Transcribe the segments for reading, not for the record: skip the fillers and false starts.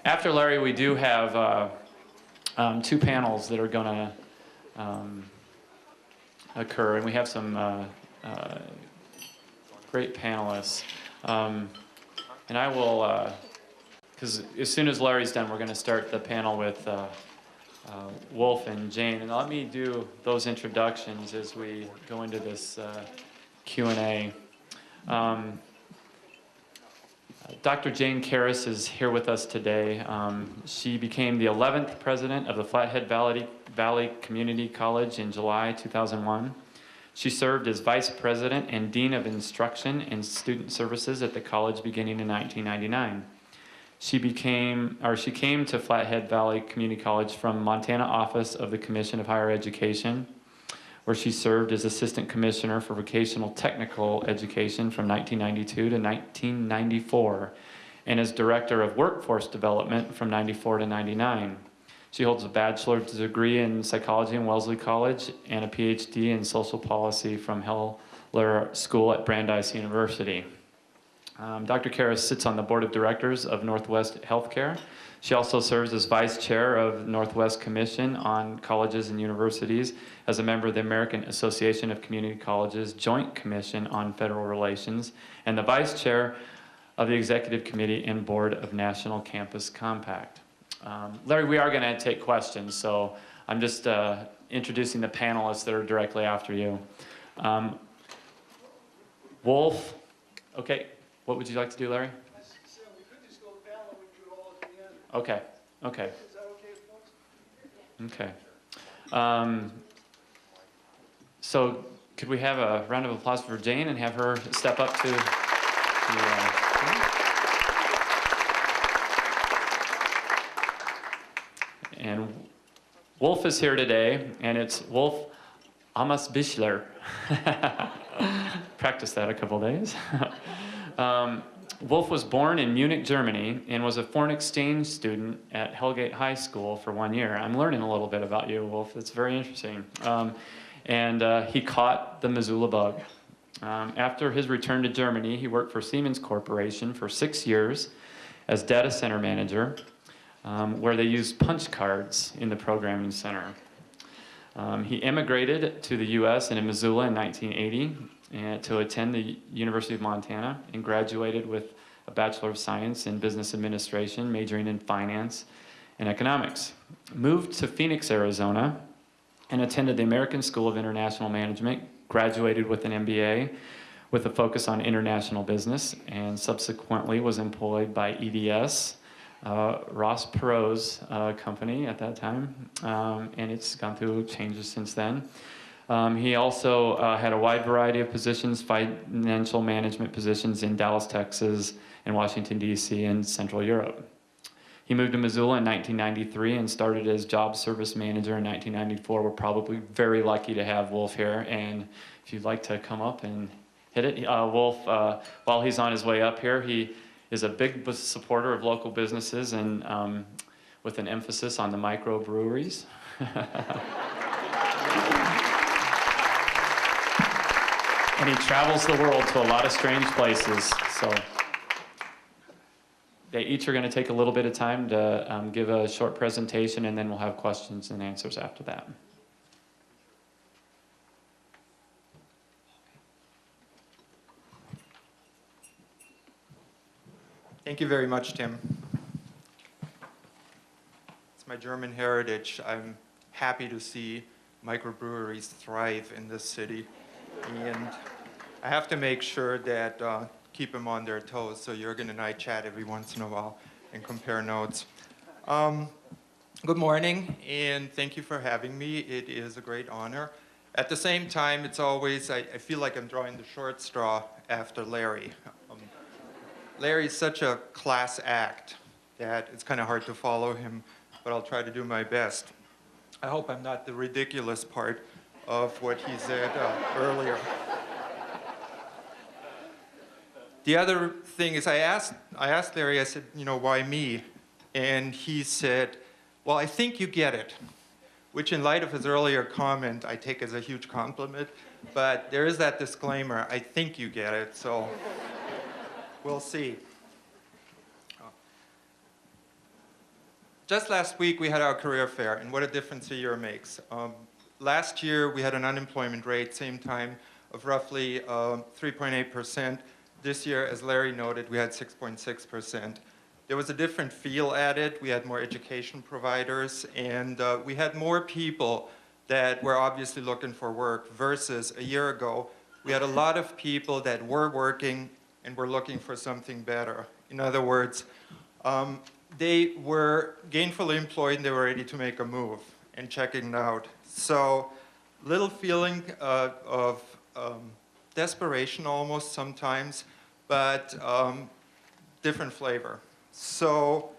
After Larry, we do have two panels that are going to occur, and we have some great panelists. And I will, because as soon as Larry's done, we're going to start the panel with Wolf and Jane. And let me do those introductions as we go into this Q&A. Dr. Jane Karras is here with us today. She became the 11th president of the Flathead Valley Community College in July 2001. She served as vice president and dean of instruction and student services at the college beginning in 1999. She came to Flathead Valley Community College from Montana office of the Commission of Higher Education, where she served as assistant commissioner for vocational technical education from 1992 to 1994, and as director of workforce development from 94 to 99. She holds a bachelor's degree in psychology in Wellesley College and a PhD in social policy from Heller School at Brandeis University. Dr. Karras sits on the board of directors of Northwest Healthcare. She also serves as vice chair of Northwest Commission on Colleges and Universities, as a member of the American Association of Community Colleges Joint Commission on Federal Relations, and the vice chair of the Executive Committee and Board of National Campus Compact. Larry, we are going to take questions, so I'm just introducing the panelists that are directly after you. Wolf, okay. What would you like to do, Larry? I said we could just go panel and we do it all at the end. Okay, okay. Is that okay, folks? Okay. So could we have a round of applause for Jane and have her step up to and Wolf is here today, and it's Wolf Amasbichler. Practiced that a couple days. Wolf was born in Munich, Germany, and was a foreign exchange student at Hellgate High School for 1 year. I'm learning a little bit about you, Wolf. It's very interesting. And he caught the Missoula bug. After his return to Germany, he worked for Siemens Corporation for 6 years as data center manager, where they used punch cards in the programming center. He immigrated to the U.S. and in Missoula in 1980 to attend the University of Montana, and graduated with a Bachelor of Science in Business Administration, majoring in finance and economics. Moved to Phoenix, Arizona, and attended the American School of International Management, graduated with an MBA with a focus on international business, and subsequently was employed by EDS, Ross Perot's company at that time, and it's gone through changes since then. He also had a wide variety of positions, financial management positions in Dallas, Texas, and Washington, D.C., and Central Europe. He moved to Missoula in 1993 and started as job service manager in 1994. We're probably very lucky to have Wolf here, and if you'd like to come up and hit it. Wolf, while he's on his way up here, he is a big supporter of local businesses, and with an emphasis on the microbreweries. And he travels the world to a lot of strange places. So they each are going to take a little bit of time to give a short presentation, and then we'll have questions and answers after that. Thank you very much, Tim. It's my German heritage. I'm happy to see microbreweries thrive in this city. And I have to make sure that keep them on their toes, so Jürgen and I chat every once in a while and compare notes. Good morning, and thank you for having me. It is a great honor. At the same time, it's always, I feel like I'm drawing the short straw after Larry. Larry's such a class act that it's kind of hard to follow him, but I'll try to do my best. I hope I'm not the ridiculous part of what he said earlier. The other thing is I asked Larry, I said, you know, why me? And he said, well, I think you get it, which in light of his earlier comment, I take as a huge compliment, but there is that disclaimer, I think you get it, so we'll see. just last week we had our career fair, and what a difference a year makes. Last year we had an unemployment rate, same time, of roughly 3.8%. This year, as Larry noted, we had 6.6%. There was a different feel at it. We had more education providers, and we had more people that were obviously looking for work versus a year ago. We had a lot of people that were working and were looking for something better. In other words, they were gainfully employed and they were ready to make a move and checking it out. So, little feeling of desperation almost sometimes, but different flavor. So,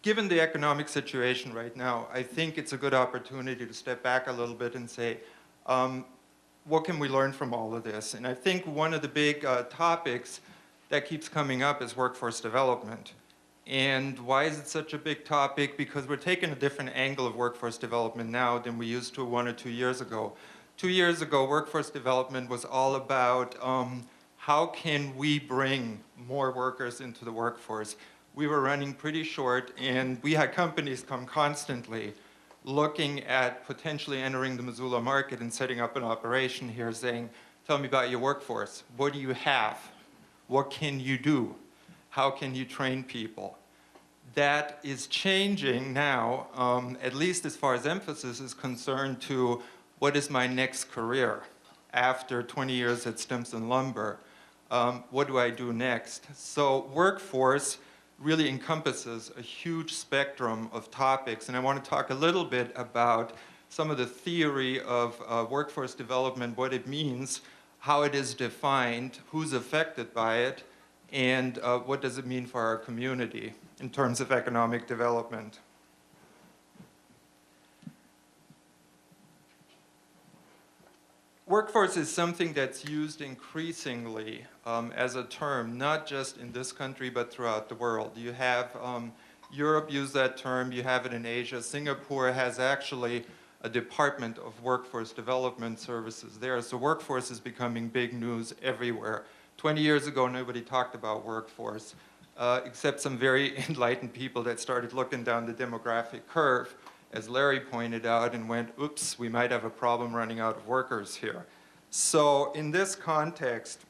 given the economic situation right now, I think it's a good opportunity to step back a little bit and say, what can we learn from all of this? And I think one of the big topics that keeps coming up is workforce development. And why is it such a big topic? Because we're taking a different angle of workforce development now than we used to 1 or 2 years ago. 2 years ago, workforce development was all about how can we bring more workers into the workforce. We were running pretty short, and we had companies come constantly looking at potentially entering the Missoula market and setting up an operation here saying, tell me about your workforce. What do you have? What can you do? How can you train people? That is changing now, at least as far as emphasis is concerned, to what is my next career after 20 years at Stimson Lumber? What do I do next? So workforce really encompasses a huge spectrum of topics, and I want to talk a little bit about some of the theory of workforce development, what it means, how it is defined, who's affected by it, and what does it mean for our community in terms of economic development. Workforce is something that's used increasingly as a term, not just in this country, but throughout the world. You have Europe use that term, you have it in Asia. Singapore has actually a department of workforce development services there. So workforce is becoming big news everywhere. 20 years ago, nobody talked about workforce, except some very enlightened people that started looking down the demographic curve, as Larry pointed out, and went, oops, we might have a problem running out of workers here. So in this context,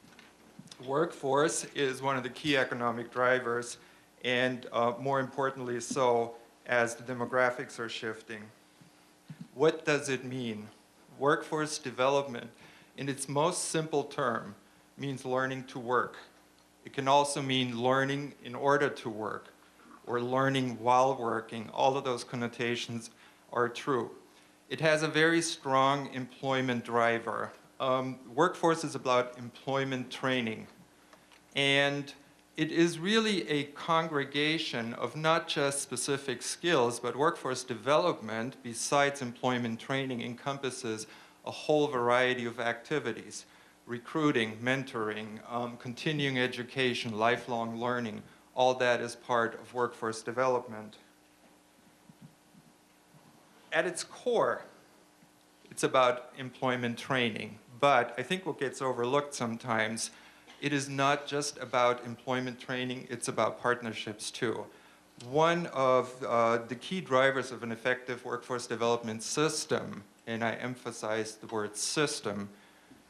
workforce is one of the key economic drivers, and more importantly so, as the demographics are shifting. What does it mean? Workforce development, in its most simple term, means learning to work. It can also mean learning in order to work, or learning while working. All of those connotations are true. It has a very strong employment driver. Workforce is about employment training. And it is really a congregation of not just specific skills, but workforce development, besides employment training, encompasses a whole variety of activities. Recruiting, mentoring, continuing education, lifelong learning, all that is part of workforce development. At its core, it's about employment training, but I think what gets overlooked sometimes, it is not just about employment training, it's about partnerships too. One of the key drivers of an effective workforce development system, and I emphasize the word system,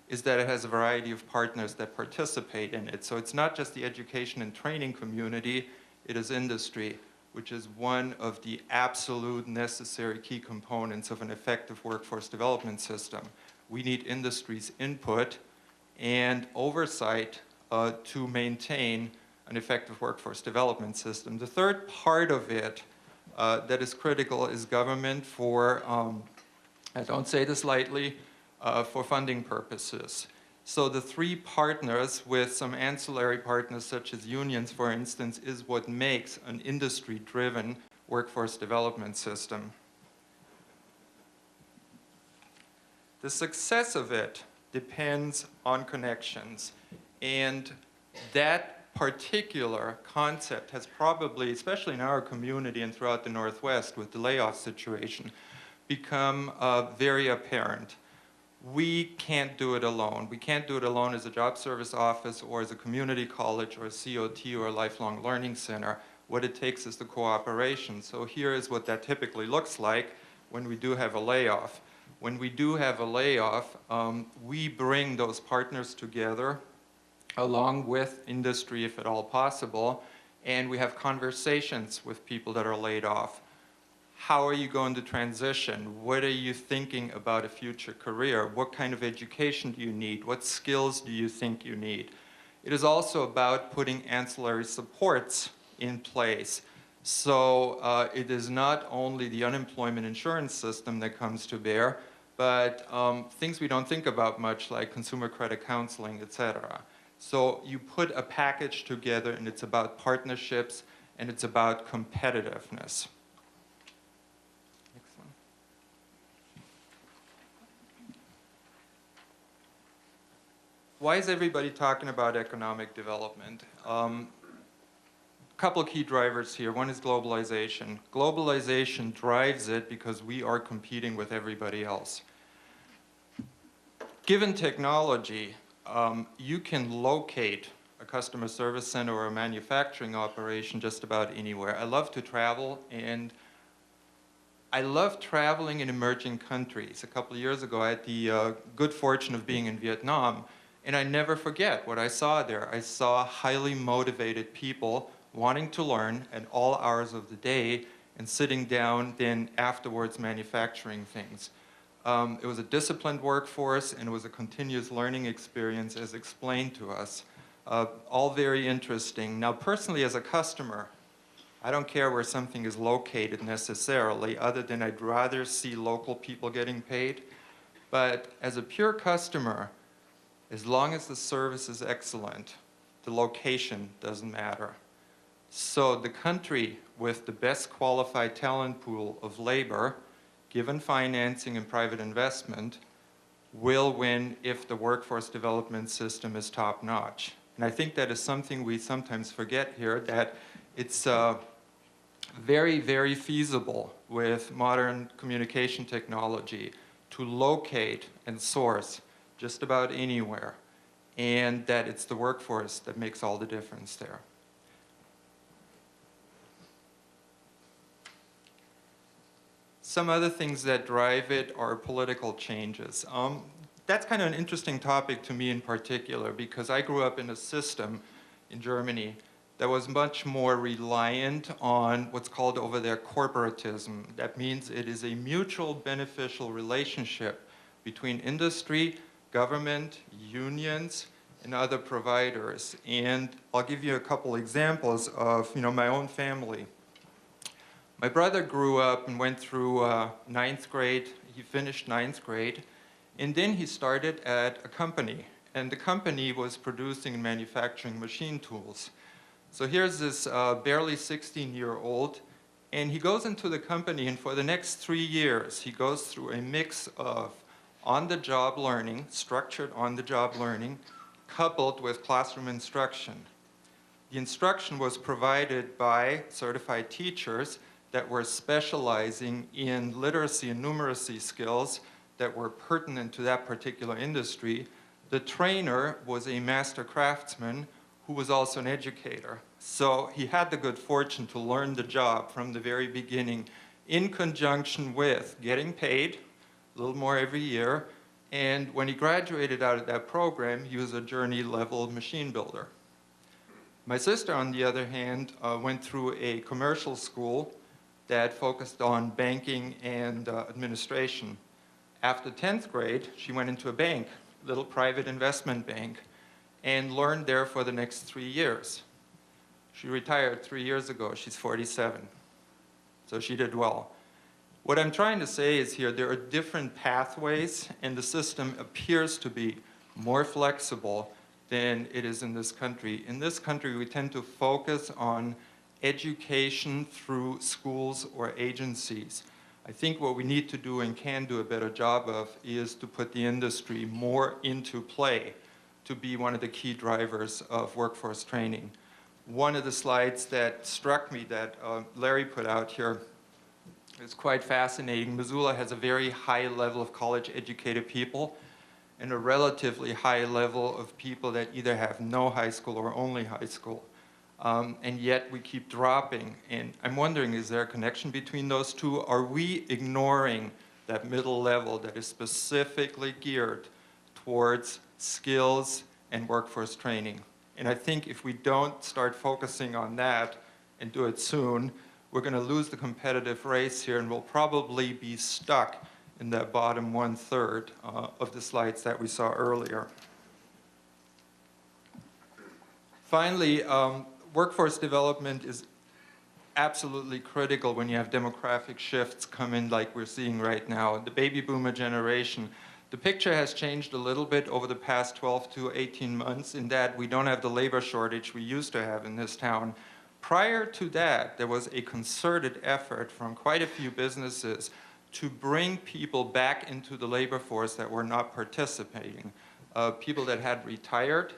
is that it has a variety of partners that participate in it. So it's not just the education and training community, it is industry, which is one of the absolute necessary key components of an effective workforce development system. We need industry's input and oversight to maintain an effective workforce development system. The third part of it that is critical is government for, I don't say this lightly, for funding purposes. So the three partners with some ancillary partners such as unions, for instance, is what makes an industry-driven workforce development system. The success of it depends on connections, and that particular concept has probably, especially in our community and throughout the Northwest with the layoff situation, become very apparent. We can't do it alone. We can't do it alone as a job service office or as a community college or a COT or a lifelong learning center. What it takes is the cooperation. So here is what that typically looks like when we do have a layoff. When we do have a layoff, we bring those partners together along with industry, if at all possible, and we have conversations with people that are laid off. How are you going to transition? What are you thinking about a future career? What kind of education do you need? What skills do you think you need? It is also about putting ancillary supports in place. So it is not only the unemployment insurance system that comes to bear, but things we don't think about much, like consumer credit counseling, etc. So you put a package together, and it's about partnerships, and it's about competitiveness. Next one. Why is everybody talking about economic development? Couple of key drivers here. One is globalization. Globalization drives it because we are competing with everybody else. Given technology, you can locate a customer service center or a manufacturing operation just about anywhere. I love to travel, and I love traveling in emerging countries. A couple of years ago, I had the good fortune of being in Vietnam, and I never forget what I saw there. I saw highly motivated people wanting to learn at all hours of the day and sitting down then afterwards manufacturing things. It was a disciplined workforce, and it was a continuous learning experience as explained to us. All very interesting. Now, personally, as a customer, I don't care where something is located necessarily, other than I'd rather see local people getting paid. But as a pure customer, as long as the service is excellent, the location doesn't matter. So the country with the best qualified talent pool of labor, given financing and private investment, will win if the workforce development system is top-notch. And I think that is something we sometimes forget here, that it's very, very feasible with modern communication technology to locate and source just about anywhere, and that it's the workforce that makes all the difference there. Some other things that drive it are political changes. That's kind of an interesting topic to me in particular, because I grew up in a system in Germany that was much more reliant on what's called over there corporatism. That means it is a mutual beneficial relationship between industry, government, unions, and other providers. And I'll give you a couple examples of my own family. My brother grew up and went through ninth grade. He finished ninth grade, and then he started at a company, and the company was producing and manufacturing machine tools. So here's this barely 16-year-old, and he goes into the company, and for the next 3 years, he goes through a mix of on-the-job learning, structured on-the-job learning, coupled with classroom instruction. The instruction was provided by certified teachers that were specializing in literacy and numeracy skills that were pertinent to that particular industry. The trainer was a master craftsman who was also an educator. So he had the good fortune to learn the job from the very beginning, in conjunction with getting paid a little more every year. And when he graduated out of that program, he was a journey-level machine builder. My sister, on the other hand, went through a commercial school that focused on banking and administration. After 10th grade, she went into a bank, little private investment bank, and learned there for the next 3 years. She retired 3 years ago. She's 47. So she did well. What I'm trying to say is here, there are different pathways, and the system appears to be more flexible than it is in this country. In this country, we tend to focus on education through schools or agencies. I think what we need to do and can do a better job of is to put the industry more into play to be one of the key drivers of workforce training. One of the slides that struck me that Larry put out here is quite fascinating. Missoula has a very high level of college-educated people and a relatively high level of people that either have no high school or only high school. and yet we keep dropping. And I'm wondering, is there a connection between those two? Are we ignoring that middle level that is specifically geared towards skills and workforce training? And I think if we don't start focusing on that and do it soon, we're going to lose the competitive race here, and we'll probably be stuck in that bottom 1/3 of the slides that we saw earlier. Finally, workforce development is absolutely critical when you have demographic shifts come in like we're seeing right now. The baby boomer generation, the picture has changed a little bit over the past 12 to 18 months in that we don't have the labor shortage we used to have in this town. Prior to that, there was a concerted effort from quite a few businesses to bring people back into the labor force that were not participating. People that had retired,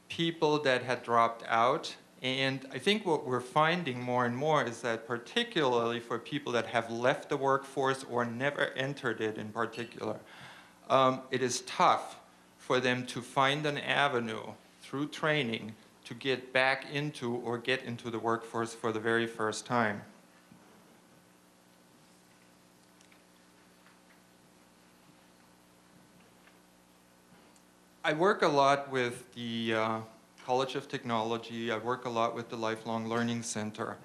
people that had dropped out. And I think what we're finding more and more is that particularly for people that have left the workforce or never entered it in particular, it is tough for them to find an avenue through training to get back into or get into the workforce for the very first time. I work a lot with the College of Technology. I work a lot with the Lifelong Learning Center.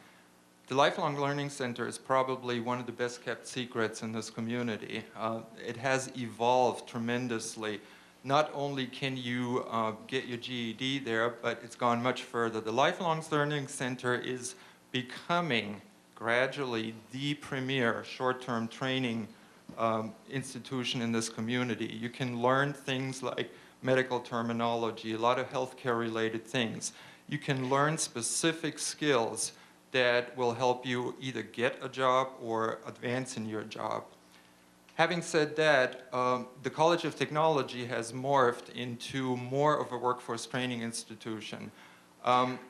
The Lifelong Learning Center is probably one of the best kept secrets in this community. It has evolved tremendously. Not only can you get your GED there, but it's gone much further. The Lifelong Learning Center is becoming gradually the premier short-term training institution in this community. You can learn things like medical terminology, a lot of healthcare related things. You can learn specific skills that will help you either get a job or advance in your job. Having said that, the College of Technology has morphed into more of a workforce training institution.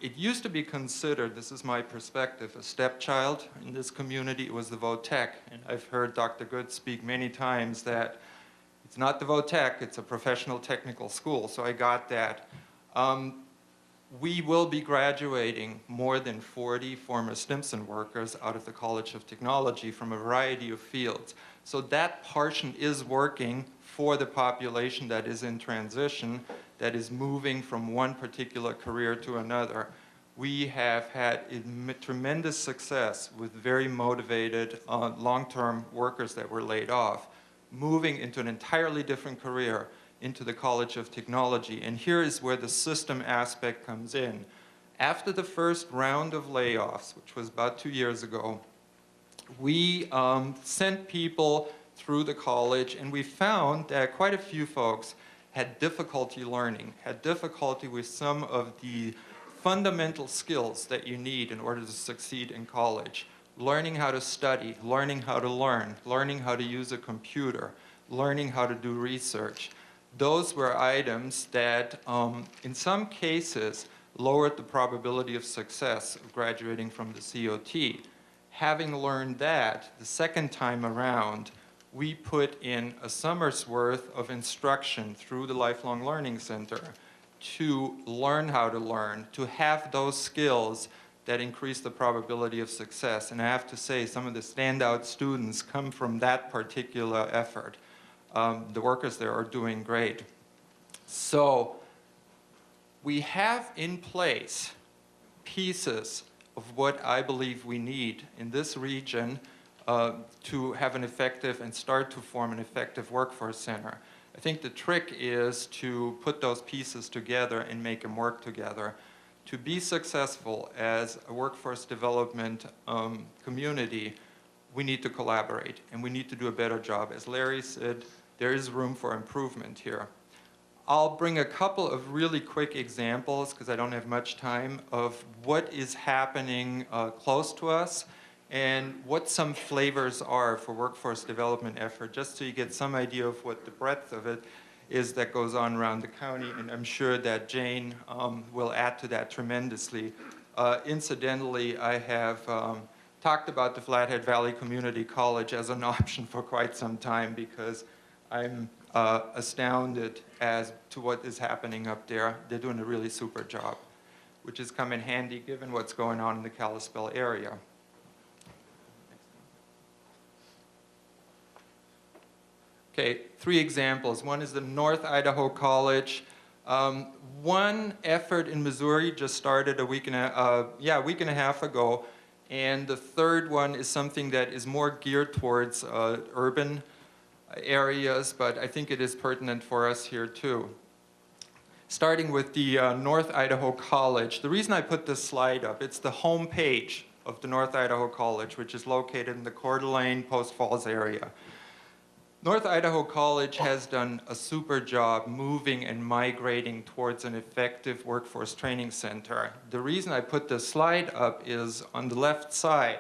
It used to be considered, this is my perspective, a stepchild in this community. It was the VOTEC, and I've heard Dr. Good speak many times that it's not the VOTEC, it's a professional technical school, so I got that. We will be graduating more than 40 former Stimson workers out of the College of Technology from a variety of fields. So that portion is working for the population that is in transition, that is moving from one particular career to another. We have had tremendous success with very motivated long-term workers that were laid off, moving into an entirely different career into the College of Technology. And here is where the system aspect comes in. After the first round of layoffs, which was about 2 years ago, we sent people through the college, and we found that quite a few folks had difficulty learning, had difficulty with some of the fundamental skills that you need in order to succeed in college. Learning how to study, learning how to learn, learning how to use a computer, learning how to do research. Those were items that, in some cases, lowered the probability of success of graduating from the COT. Having learned that, the second time around, we put in a summer's worth of instruction through the Lifelong Learning Center to learn how to learn, to have those skills that increase the probability of success. And I have to say, some of the standout students come from that particular effort. The workers there are doing great. So we have in place pieces of what I believe we need in this region to have an effective and start to form an effective workforce center. I think the trick is to put those pieces together and make them work together. To be successful as a workforce development community, we need to collaborate and we need to do a better job. As Larry said, there is room for improvement here. I'll bring a couple of really quick examples, because I don't have much time, of what is happening close to us and what some flavors are for workforce development effort, just so you get some idea of what the breadth of it is that goes on around the county, and I'm sure that Jane will add to that tremendously. Incidentally, I have talked about the Flathead Valley Community College as an option for quite some time, because I'm astounded as to what is happening up there. They're doing a really super job. which has come in handy given what's going on in the Kalispell area. Okay, 3 examples. One is the North Idaho College. One effort in Missouri just started a week and a half ago, and the third one is something that is more geared towards urban areas, but I think it is pertinent for us here too. Starting with the North Idaho College. The reason I put this slide up, it's the home page of the North Idaho College, which is located in the Coeur d'Alene, Post Falls area. North Idaho College has done a super job moving and migrating towards an effective workforce training center. The reason I put this slide up is on the left side.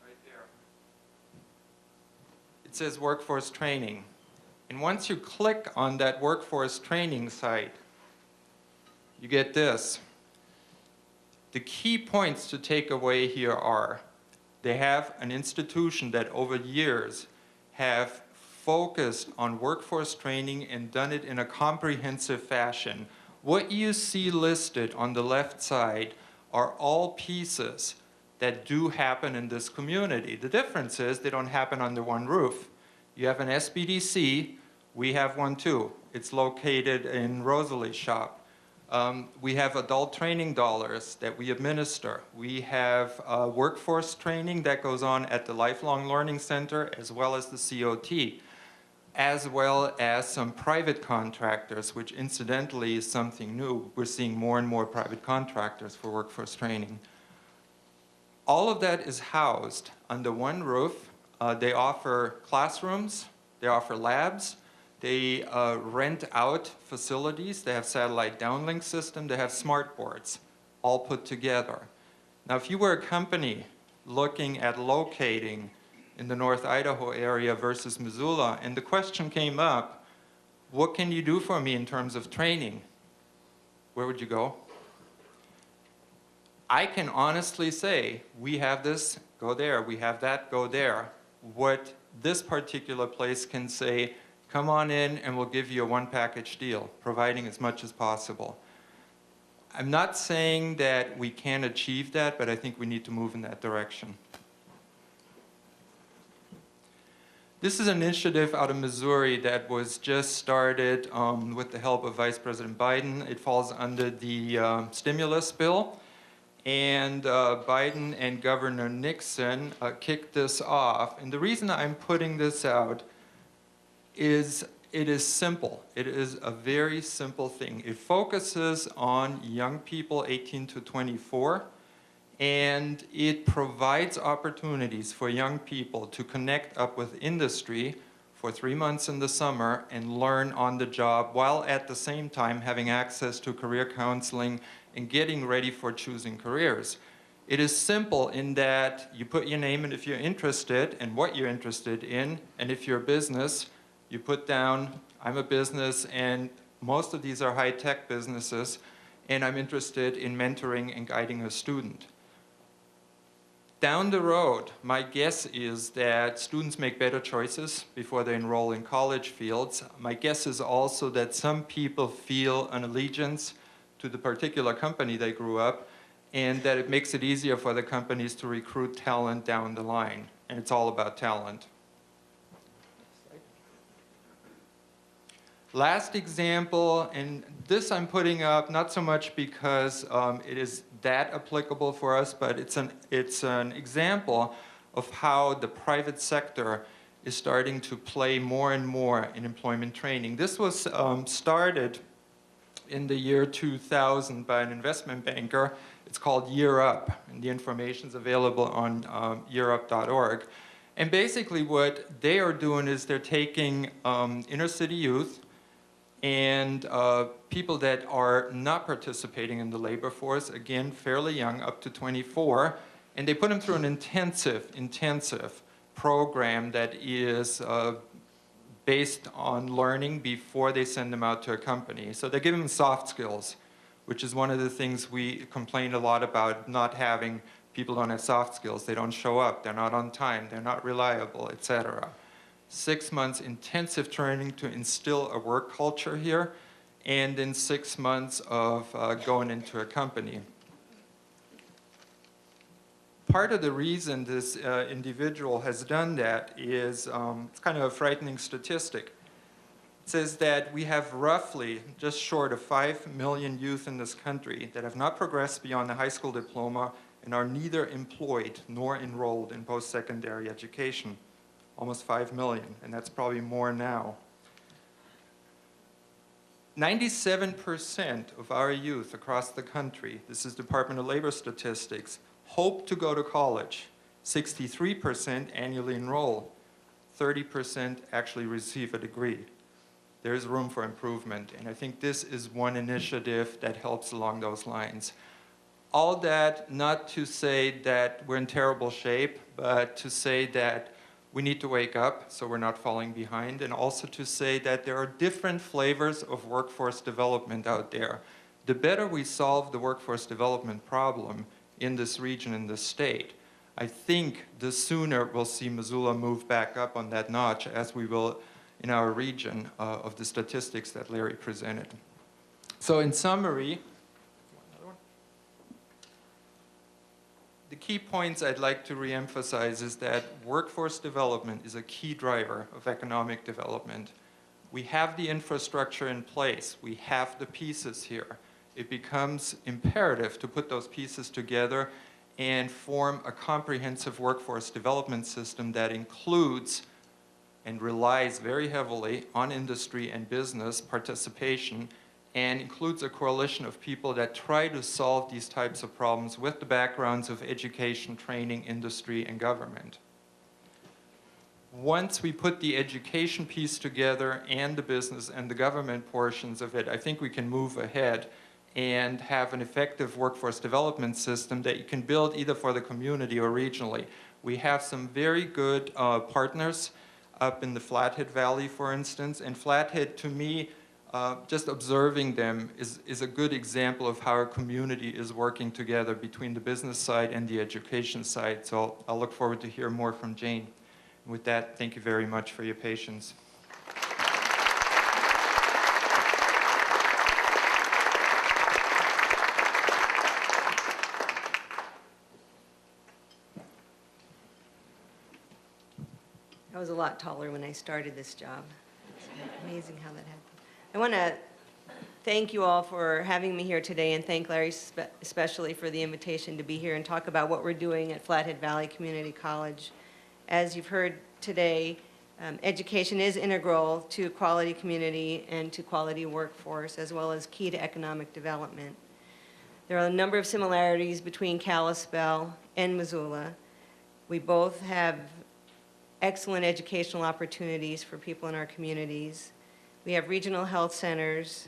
Right there. It says workforce training. And once you click on that workforce training site, you get this. The key points to take away here are they have an institution that over years have focused on workforce training and done it in a comprehensive fashion. What you see listed on the left side are all pieces that do happen in this community. The difference is they don't happen under one roof. You have an SBDC, we have one too. It's located in Rosalie's shop. We have adult training dollars that we administer. We have workforce training that goes on at the Lifelong Learning Center as well as the COT, as well as some private contractors, which incidentally is something new. We're seeing more and more private contractors for workforce training. All of that is housed under one roof. They offer classrooms, they offer labs, they rent out facilities. They have satellite downlink system. They have smart boards, all put together. Now, if you were a company looking at locating in the North Idaho area versus Missoula, and the question came up, what can you do for me in terms of training? Where would you go? I can honestly say, we have this, go there. We have that, go there. What this particular place can say, come on in and we'll give you a one-package deal, providing as much as possible. I'm not saying that we can achieve that, but I think we need to move in that direction. This is an initiative out of Missouri that was just started with the help of Vice President Biden. It falls under the stimulus bill. And Biden and Governor Nixon kicked this off. And the reason I'm putting this out is it is simple. It is a very simple thing. It focuses on young people 18 to 24, and it provides opportunities for young people to connect up with industry for 3 months in the summer and learn on the job, while at the same time having access to career counseling and getting ready for choosing careers. It is simple in that you put your name in if you're interested and what you're interested in, and if you're a business, you put down, I'm a business, and most of these are high-tech businesses, and I'm interested in mentoring and guiding a student. Down the road, my guess is that students make better choices before they enroll in college fields. My guess is also that some people feel an allegiance to the particular company they grew up, and that it makes it easier for the companies to recruit talent down the line. And it's all about talent. Last example, and this I'm putting up not so much because it is that applicable for us, but it's an example of how the private sector is starting to play more and more in employment training. This was started in the year 2000 by an investment banker. It's called Year Up, and the information is available on yearup.org. And basically what they are doing is they're taking inner city youth and people that are not participating in the labor force, again, fairly young, up to 24, and they put them through an intensive program that is based on learning before they send them out to a company. So they give them soft skills, which is one of the things we complain a lot about, not having. People don't have soft skills. They don't show up. They're not on time. They're not reliable, etc. 6 months intensive training to instill a work culture here. and in 6 months of going into a company. Part of the reason this individual has done that is, it's kind of a frightening statistic. It says that we have roughly just short of 5 million youth in this country that have not progressed beyond the high school diploma and are neither employed nor enrolled in post-secondary education. Almost 5 million, and that's probably more now. 97% of our youth across the country, this is Department of Labor statistics, hope to go to college. 63% annually enroll. 30% actually receive a degree. There's room for improvement, and I think this is one initiative that helps along those lines. All that not to say that we're in terrible shape, but to say that we need to wake up so we're not falling behind, and also to say that there are different flavors of workforce development out there. The better we solve the workforce development problem in this region, in this state, I think the sooner we'll see Missoula move back up on that notch, as we will in our region of the statistics that Larry presented. So in summary, the key points I'd like to reemphasize is that workforce development is a key driver of economic development. We have the infrastructure in place. We have the pieces here. It becomes imperative to put those pieces together and form a comprehensive workforce development system that includes and relies very heavily on industry and business participation, and includes a coalition of people that try to solve these types of problems with the backgrounds of education, training, industry, and government. Once we put the education piece together and the business and the government portions of it, I think we can move ahead and have an effective workforce development system that you can build either for the community or regionally. We have some very good partners up in the Flathead Valley, for instance, and Flathead, to me, just observing them is a good example of how our community is working together between the business side and the education side. So I'll look forward to hear more from Jane. With that, thank you very much for your patience. I was a lot taller when I started this job. It's amazing how that happened. I want to thank you all for having me here today, and thank Larry especially for the invitation to be here and talk about what we're doing at Flathead Valley Community College. As you've heard today, education is integral to quality community and to quality workforce, as well as key to economic development. There are a number of similarities between Kalispell and Missoula. We both have excellent educational opportunities for people in our communities. We have regional health centers,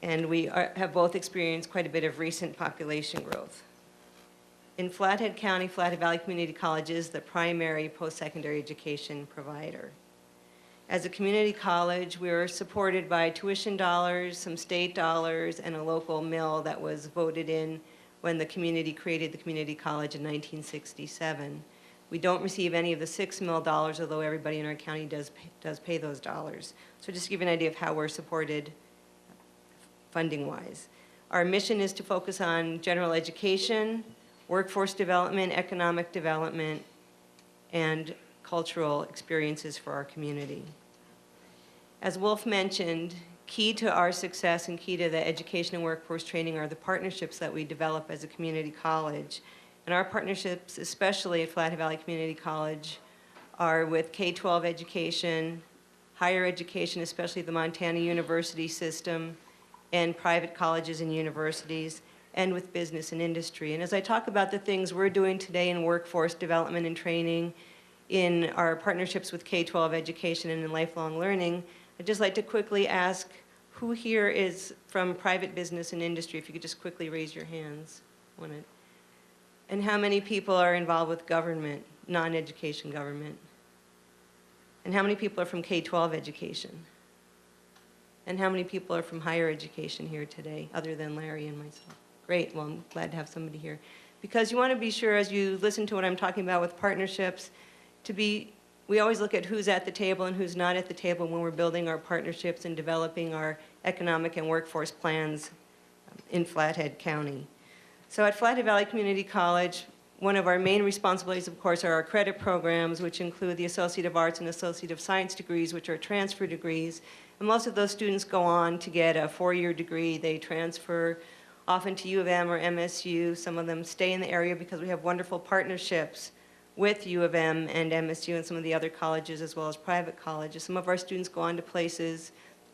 and we have both experienced quite a bit of recent population growth. In Flathead County, Flathead Valley Community College is the primary post-secondary education provider. As a community college, we are supported by tuition dollars, some state dollars, and a local mill that was voted in when the community created the community college in 1967. We don't receive any of the $6 million, although everybody in our county does pay those dollars. So just to give you an idea of how we're supported funding-wise. Our mission is to focus on general education, workforce development, economic development, and cultural experiences for our community. As Wolf mentioned, key to our success and key to the education and workforce training are the partnerships that we develop as a community college. And our partnerships, especially at Flathead Valley Community College, are with K-12 education, higher education, especially the Montana University system, and private colleges and universities, and with business and industry. And as I talk about the things we're doing today in workforce development and training, in our partnerships with K-12 education and in lifelong learning, I'd just like to quickly ask who here is from private business and industry, if you could just quickly raise your hands. And how many people are involved with government, non-education government? And how many people are from K-12 education? And how many people are from higher education here today, other than Larry and myself? Great, well, I'm glad to have somebody here. Because you want to be sure, as you listen to what I'm talking about with partnerships, to be we always look at who's at the table and who's not at the table when we're building our partnerships and developing our economic and workforce plans in Flathead County. So at Flathead Valley Community College, one of our main responsibilities, of course, are our credit programs, which include the Associate of Arts and Associate of Science degrees, which are transfer degrees. And most of those students go on to get a 4-year degree. They transfer often to U of M or MSU. Some of them stay in the area because we have wonderful partnerships with U of M and MSU and some of the other colleges as well as private colleges. Some of our students go on to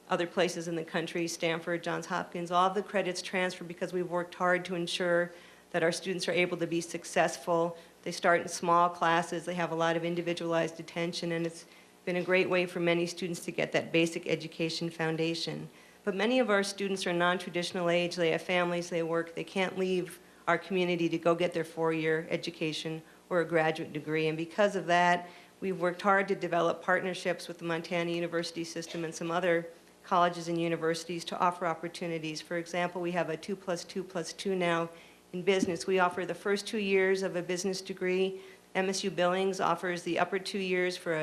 other places in the country, Stanford, Johns Hopkins. All of the credits transfer because we've worked hard to ensure that our students are able to be successful. They start in small classes. They have a lot of individualized attention, and it's been a great way for many students to get that basic education foundation. But many of our students are non-traditional age. They have families, they work. They can't leave our community to go get their 4-year education or a graduate degree. And because of that, we've worked hard to develop partnerships with the Montana University System and some other colleges and universities to offer opportunities. For example, we have a 2+2+2 now in business. We offer the first 2 years of a business degree. MSU Billings offers the upper 2 years for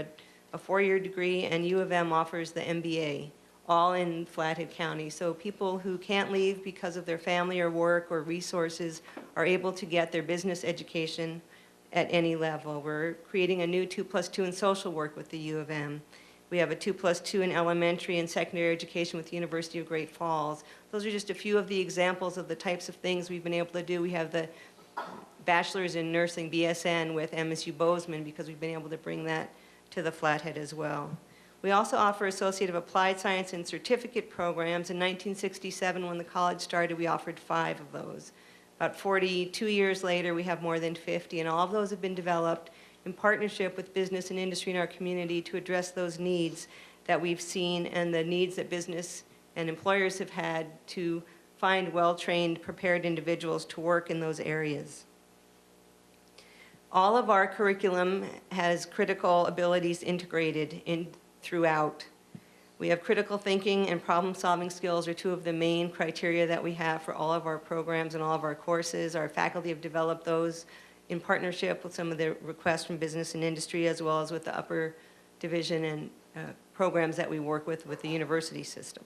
a 4-year degree, and U of M offers the MBA, all in Flathead County. So people who can't leave because of their family or work or resources are able to get their business education at any level. We're creating a new 2+2 in social work with the U of M. We have a 2+2 in elementary and secondary education with the University of Great Falls. Those are just a few of the examples of the types of things we've been able to do. We have the bachelor's in nursing, BSN, with MSU Bozeman because we've been able to bring that to the Flathead as well. We also offer Associate of Applied Science and certificate programs. In 1967, when the college started, we offered 5 of those. About 42 years later, we have more than 50, and all of those have been developed in partnership with business and industry in our community to address those needs that we've seen and the needs that business and employers have had to find well-trained, prepared individuals to work in those areas. All of our curriculum has critical abilities integrated in throughout. We have critical thinking and problem-solving skills are 2 of the main criteria that we have for all of our programs and all of our courses. Our faculty have developed those in partnership with some of the requests from business and industry, as well as with the upper division and programs that we work with the university system.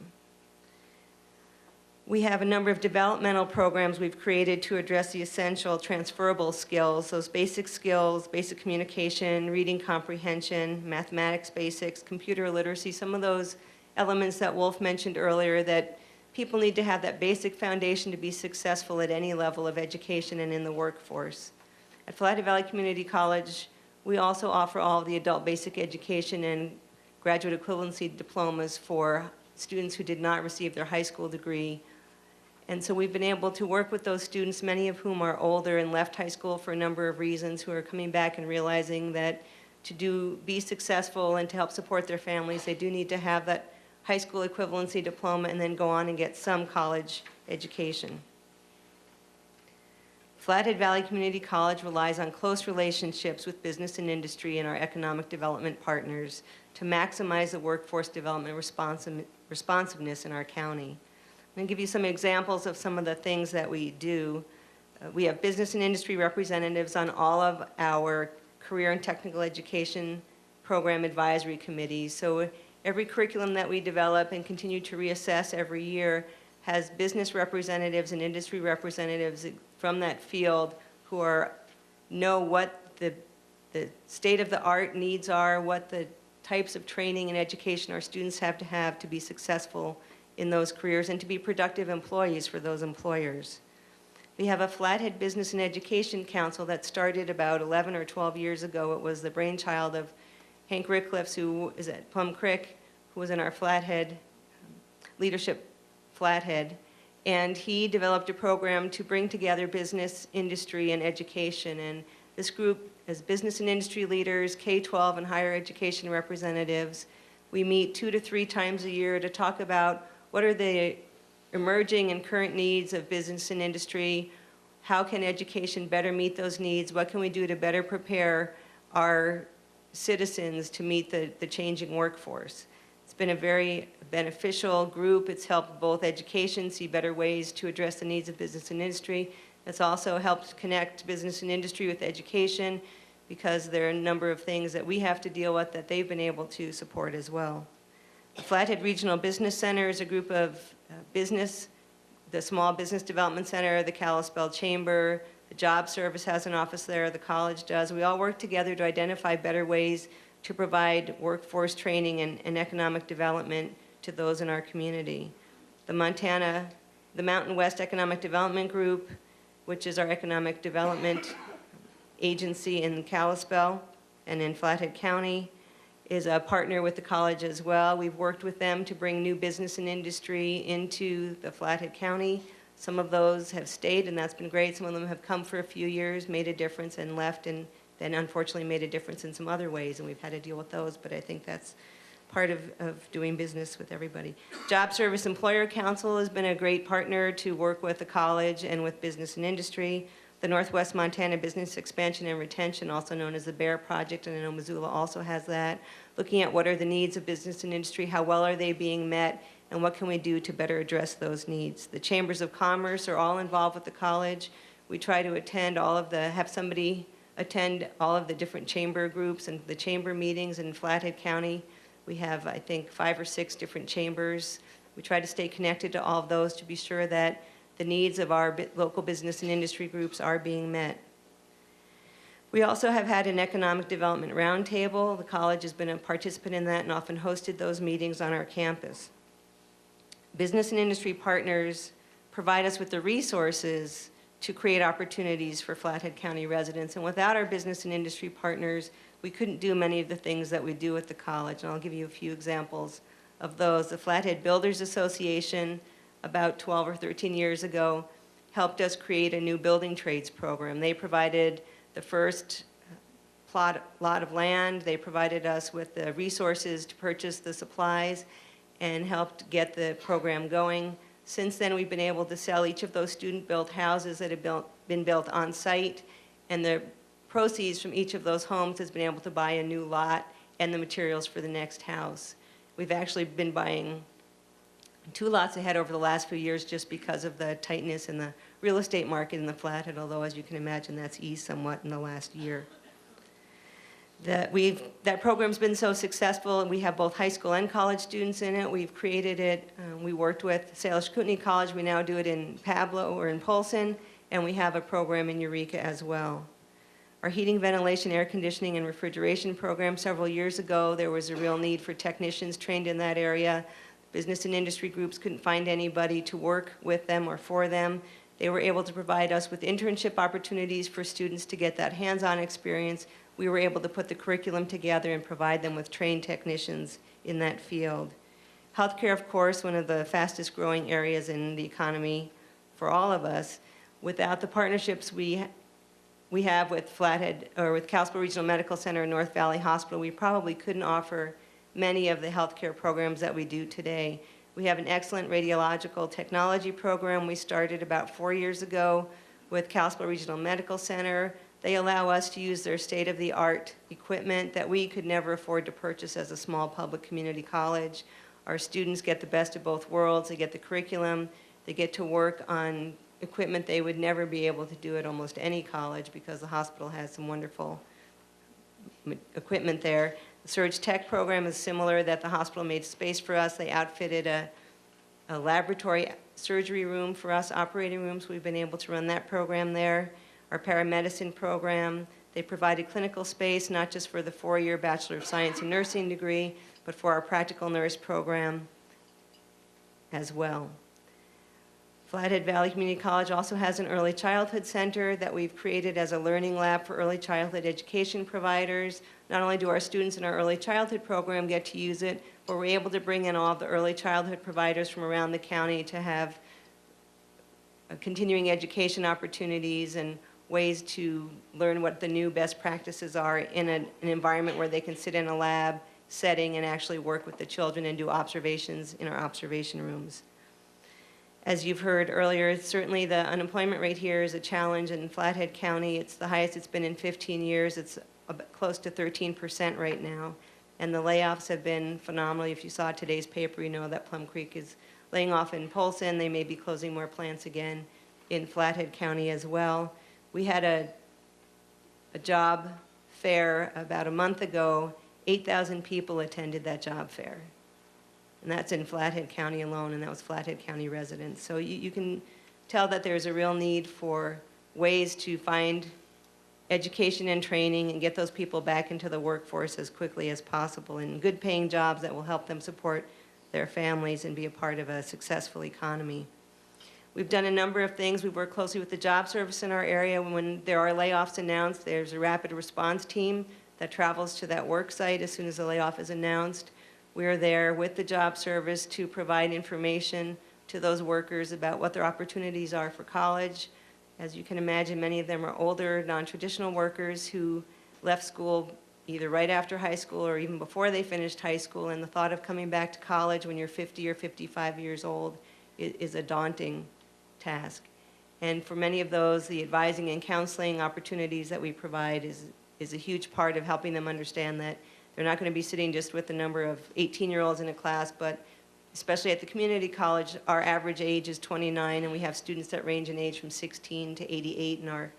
We have a number of developmental programs we've created to address the essential transferable skills, those basic skills, basic communication, reading comprehension, mathematics basics, computer literacy, some of those elements that Wolf mentioned earlier that people need to have that basic foundation to be successful at any level of education and in the workforce. At Flathead Valley Community College, we also offer all of the adult basic education and graduate equivalency diplomas for students who did not receive their high school degree. And so we've been able to work with those students, many of whom are older and left high school for a number of reasons, who are coming back and realizing that to be successful and to help support their families, they do need to have that high school equivalency diploma and then go on and get some college education. Flathead Valley Community College relies on close relationships with business and industry and our economic development partners to maximize the workforce development responsiveness in our county. I'm going to give you some examples of some of the things that we do. We have business and industry representatives on all of our career and technical education program advisory committees. So every curriculum that we develop and continue to reassess every year has business representatives and industry representatives from that field who know what the state-of-the-art needs are, what the types of training and education our students have to be successful in those careers and to be productive employees for those employers. We have a Flathead Business and Education Council that started about 11 or 12 years ago. It was the brainchild of Hank Rickliffs, who is at Plum Creek, who was in our Flathead leadership Flathead, and he developed a program to bring together business, industry, and education. And this group is business and industry leaders, K-12 and higher education representatives. We meet 2 to 3 times a year to talk about what are the emerging and current needs of business and industry, how can education better meet those needs, what can we do to better prepare our citizens to meet the changing workforce. It's been a very beneficial group. It's helped both education see better ways to address the needs of business and industry. It's also helped connect business and industry with education because there are a number of things that we have to deal with that they've been able to support as well. The Flathead Regional Business Center is a group of the Small Business Development Center, the Kalispell Chamber, the Job Service has an office there, the college does. We all work together to identify better ways to provide workforce training and economic development to those in our community. The Mountain West Economic Development Group, which is our economic development agency in Kalispell and in Flathead County, is a partner with the college as well. We've worked with them to bring new business and industry into the Flathead County. Some of those have stayed, and that's been great. Some of them have come for a few years, made a difference, and left, and then unfortunately made a difference in some other ways, and we've had to deal with those, but I think that's part of doing business with everybody. Job Service Employer Council has been a great partner to work with the college and with business and industry. The Northwest Montana Business Expansion and Retention, also known as the BEAR Project, and I know Missoula also has that, looking at what are the needs of business and industry, how well are they being met, and what can we do to better address those needs. The Chambers of Commerce are all involved with the college. We try to have somebody attend all of the different chamber groups and the chamber meetings in Flathead County. We have, I think, 5 or 6 different chambers. We try to stay connected to all of those to be sure that the needs of our local business and industry groups are being met. We also have had an economic development roundtable. The college has been a participant in that and often hosted those meetings on our campus. Business and industry partners provide us with the resources to create opportunities for Flathead County residents. And without our business and industry partners, we couldn't do many of the things that we do at the college. And I'll give you a few examples of those. The Flathead Builders Association, about 12 or 13 years ago, helped us create a new building trades program. They provided the first lot of land. They provided us with the resources to purchase the supplies and helped get the program going. Since then, we've been able to sell each of those student-built houses that have been built on site, and the proceeds from each of those homes has been able to buy a new lot and the materials for the next house. We've actually been buying 2 lots ahead over the last few years just because of the tightness in the real estate market in the Flathead, although as you can imagine, that's eased somewhat in the last year. That program's been so successful, and we have both high school and college students in it. We've created it. We worked with Salish Kootenai College. We now do it in Pablo or in Polson, and we have a program in Eureka as well. Our heating, ventilation, air conditioning, and refrigeration program, several years ago, there was a real need for technicians trained in that area. Business and industry groups couldn't find anybody to work with them or for them. They were able to provide us with internship opportunities for students to get that hands-on experience. We were able to put the curriculum together and provide them with trained technicians in that field. Healthcare, of course, one of the fastest growing areas in the economy for all of us. Without the partnerships we have with Flathead, or with Kalispell Regional Medical Center and North Valley Hospital, we probably couldn't offer many of the healthcare programs that we do today. We have an excellent radiological technology program we started about 4 years ago with Kalispell Regional Medical Center. They allow us to use their state-of-the-art equipment that we could never afford to purchase as a small public community college. Our students get the best of both worlds. They get the curriculum. They get to work on equipment they would never be able to do at almost any college because the hospital has some wonderful equipment there. The Surge Tech program is similar, that the hospital made space for us. They outfitted a laboratory surgery room for us, operating rooms. We've been able to run that program there. Our paramedicine program, they provided clinical space, not just for the 4-year Bachelor of Science in Nursing degree, but for our practical nurse program as well. Flathead Valley Community College also has an early childhood center that we've created as a learning lab for early childhood education providers. Not only do our students in our early childhood program get to use it, but we're able to bring in all of the early childhood providers from around the county to have continuing education opportunities and ways to learn what the new best practices are in an environment where they can sit in a lab setting and actually work with the children and do observations in our observation rooms. As you've heard earlier, certainly the unemployment rate here is a challenge in Flathead County. It's the highest it's been in 15 years. It's close to 13% right now. And the layoffs have been phenomenal. If you saw today's paper, you know that Plum Creek is laying off in Polson. They may be closing more plants again in Flathead County as well. We had a job fair about a month ago, 8,000 people attended that job fair. And that's in Flathead County alone, and that was Flathead County residents. So you can tell that there's a real need for ways to find education and training and get those people back into the workforce as quickly as possible in good paying jobs that will help them support their families and be a part of a successful economy. We've done a number of things. We've worked closely with the job service in our area. When there are layoffs announced, there's a rapid response team that travels to that work site as soon as the layoff is announced. We're there with the job service to provide information to those workers about what their opportunities are for college. As you can imagine, many of them are older, non-traditional workers who left school either right after high school or even before they finished high school, and the thought of coming back to college when you're 50 or 55 years old is a daunting task. And for many of those, the advising and counseling opportunities that we provide is a huge part of helping them understand that they're not going to be sitting just with a number of 18-year-olds in a class, but especially at the community college, our average age is 29, and we have students that range in age from 16 to 88 in our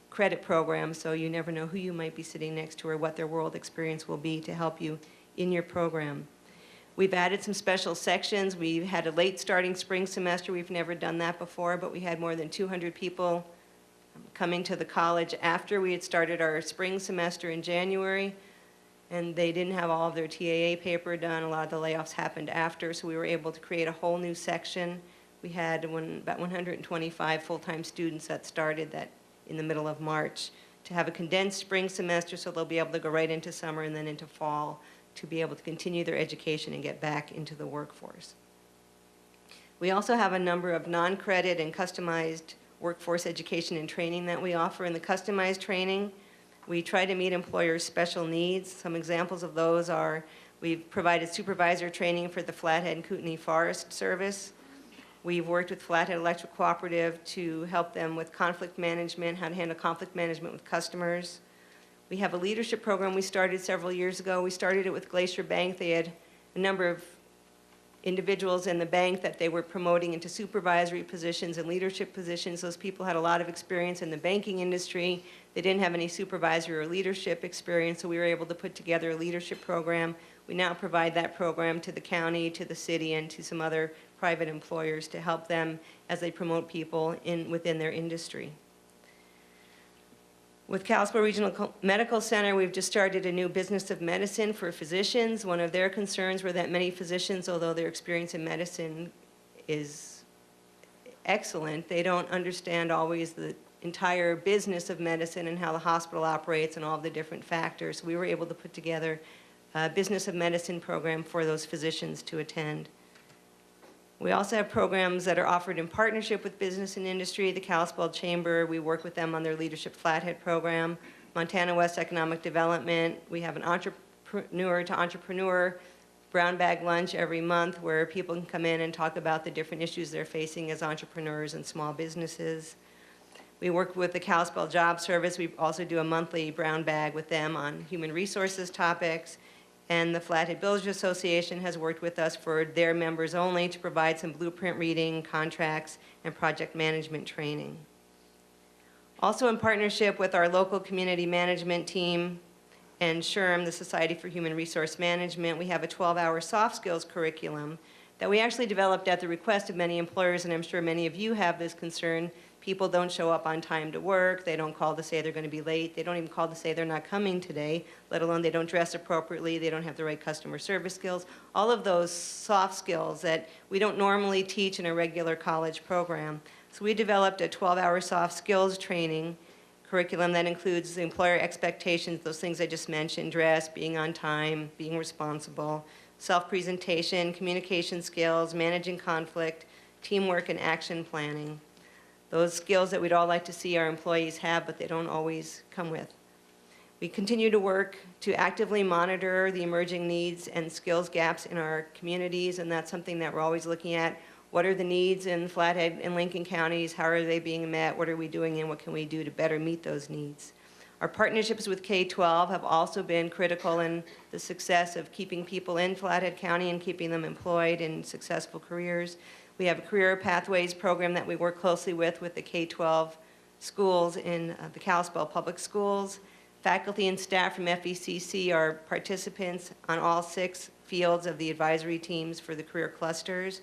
credit program, so you never know who you might be sitting next to or what their world experience will be to help you in your program. We've added some special sections. We've had a late starting spring semester. We've never done that before, but we had more than 200 people coming to the college after we had started our spring semester in January, and they didn't have all of their TAA paper done. A lot of the layoffs happened after, so we were able to create a whole new section. We had about 125 full-time students that started that in the middle of March to have a condensed spring semester so they'll be able to go right into summer and then into fall to be able to continue their education and get back into the workforce. We also have a number of non-credit and customized workforce education and training that we offer. In the customized training, we try to meet employers' special needs. Some examples of those are we've provided supervisor training for the Flathead and Kootenai Forest Service. We've worked with Flathead Electric Cooperative to help them with conflict management, how to handle conflict management with customers. We have a leadership program we started several years ago. We started it with Glacier Bank. They had a number of individuals in the bank that they were promoting into supervisory positions and leadership positions. Those people had a lot of experience in the banking industry. They didn't have any supervisory or leadership experience, so we were able to put together a leadership program. We now provide that program to the county, to the city, and to some other private employers to help them as they promote people within their industry. With Kalispell Regional Medical Center, we've just started a new business of medicine for physicians. One of their concerns were that many physicians, although their experience in medicine is excellent, they don't understand always the entire business of medicine and how the hospital operates and all of the different factors. We were able to put together a business of medicine program for those physicians to attend. We also have programs that are offered in partnership with business and industry. The Kalispell Chamber, we work with them on their Leadership Flathead program. Montana West Economic Development, we have an entrepreneur to entrepreneur brown bag lunch every month where people can come in and talk about the different issues they're facing as entrepreneurs and small businesses. We work with the Kalispell Job Service. We also do a monthly brown bag with them on human resources topics. And the Flathead Builders Association has worked with us for their members only to provide some blueprint reading, contracts, and project management training. Also in partnership with our local community management team and SHRM, the Society for Human Resource Management, we have a 12-hour soft skills curriculum that we actually developed at the request of many employers, and I'm sure many of you have this concern. People don't show up on time to work. They don't call to say they're going to be late. They don't even call to say they're not coming today, let alone they don't dress appropriately. They don't have the right customer service skills. All of those soft skills that we don't normally teach in a regular college program. So we developed a 12-hour soft skills training curriculum that includes the employer expectations, those things I just mentioned, dress, being on time, being responsible, self-presentation, communication skills, managing conflict, teamwork, and action planning. Those skills that we'd all like to see our employees have, but they don't always come with. We continue to work to actively monitor the emerging needs and skills gaps in our communities, and that's something that we're always looking at. What are the needs in Flathead and Lincoln counties? How are they being met? What are we doing, and what can we do to better meet those needs? Our partnerships with K-12 have also been critical in the success of keeping people in Flathead County and keeping them employed in successful careers. We have a career pathways program that we work closely with the K-12 schools in the Kalispell Public Schools. Faculty and staff from FECC are participants on all 6 fields of the advisory teams for the career clusters.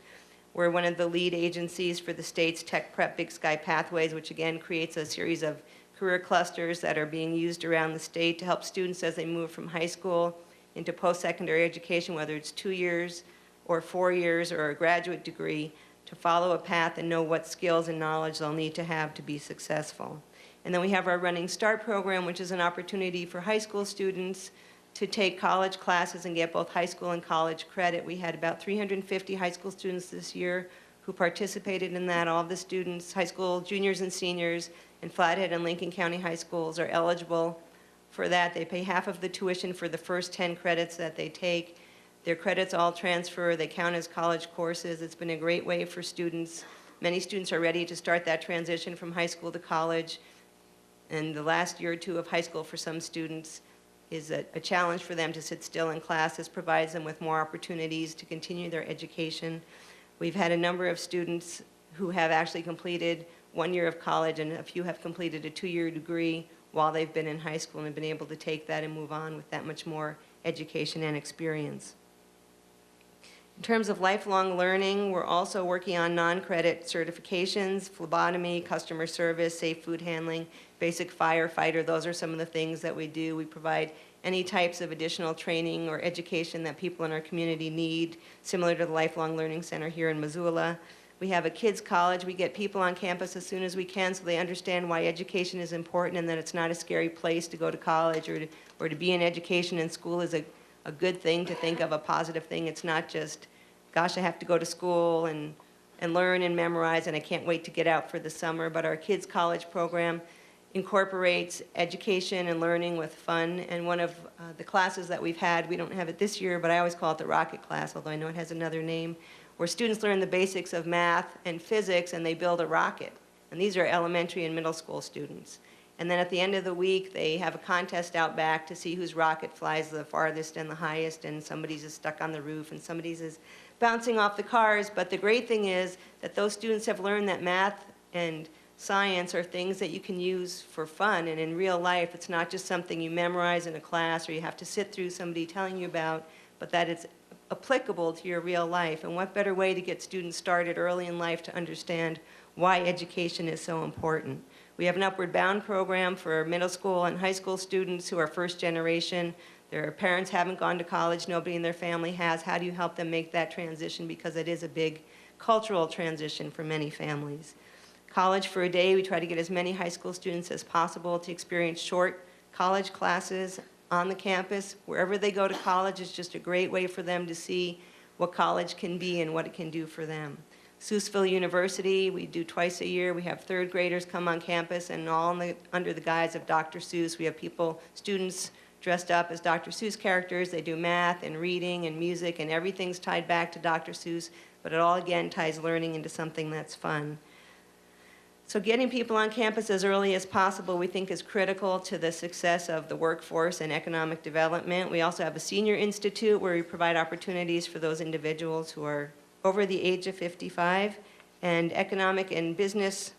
We're one of the lead agencies for the state's Tech Prep Big Sky Pathways, which again creates a series of career clusters that are being used around the state to help students as they move from high school into post-secondary education, whether it's 2 years or 4 years or a graduate degree, to follow a path and know what skills and knowledge they'll need to have to be successful. And then we have our Running Start program, which is an opportunity for high school students to take college classes and get both high school and college credit. We had about 350 high school students this year who participated in that. All of the students, high school juniors and seniors in Flathead and Lincoln County high schools are eligible for that. They pay half of the tuition for the first 10 credits that they take. Their credits all transfer. They count as college courses. It's been a great way for students. Many students are ready to start that transition from high school to college. And the last year or 2 of high school for some students is a challenge for them to sit still in class. This provides them with more opportunities to continue their education. We've had a number of students who have actually completed 1 year of college, and a few have completed a 2-year degree while they've been in high school and have been able to take that and move on with that much more education and experience. In terms of lifelong learning, we're also working on non-credit certifications, phlebotomy, customer service, safe food handling, basic firefighter. Those are some of the things that we do. We provide any types of additional training or education that people in our community need, similar to the Lifelong Learning Center here in Missoula. We have a kids college. We get people on campus as soon as we can so they understand why education is important and that it's not a scary place to go to college or to be in education, and school is a good thing to think of, a positive thing. It's not just, gosh, I have to go to school and learn and memorize and I can't wait to get out for the summer. But our kids college program incorporates education and learning with fun. And one of the classes that we've had, we don't have it this year, but I always call it the rocket class, although I know it has another name, where students learn the basics of math and physics and they build a rocket. And these are elementary and middle school students. And then at the end of the week, they have a contest out back to see whose rocket flies the farthest and the highest, and somebody's is stuck on the roof and somebody's is bouncing off the cars. But the great thing is that those students have learned that math and science are things that you can use for fun, and in real life, it's not just something you memorize in a class or you have to sit through somebody telling you about, but that it's applicable to your real life. And what better way to get students started early in life to understand why education is so important. We have an Upward Bound program for middle school and high school students who are first generation. Their parents haven't gone to college, nobody in their family has. How do you help them make that transition? Because it is a big cultural transition for many families. College for a Day, we try to get as many high school students as possible to experience short college classes on the campus. Wherever they go to college is just a great way for them to see what college can be and what it can do for them. Seussville University, we do twice a year. We have third graders come on campus, and all under the guise of Dr. Seuss. We have students dressed up as Dr. Seuss characters. They do math and reading and music, and everything's tied back to Dr. Seuss, but it all again ties learning into something that's fun. So getting people on campus as early as possible we think is critical to the success of the workforce and economic development. We also have a senior institute where we provide opportunities for those individuals who are over the age of 55, and economic and business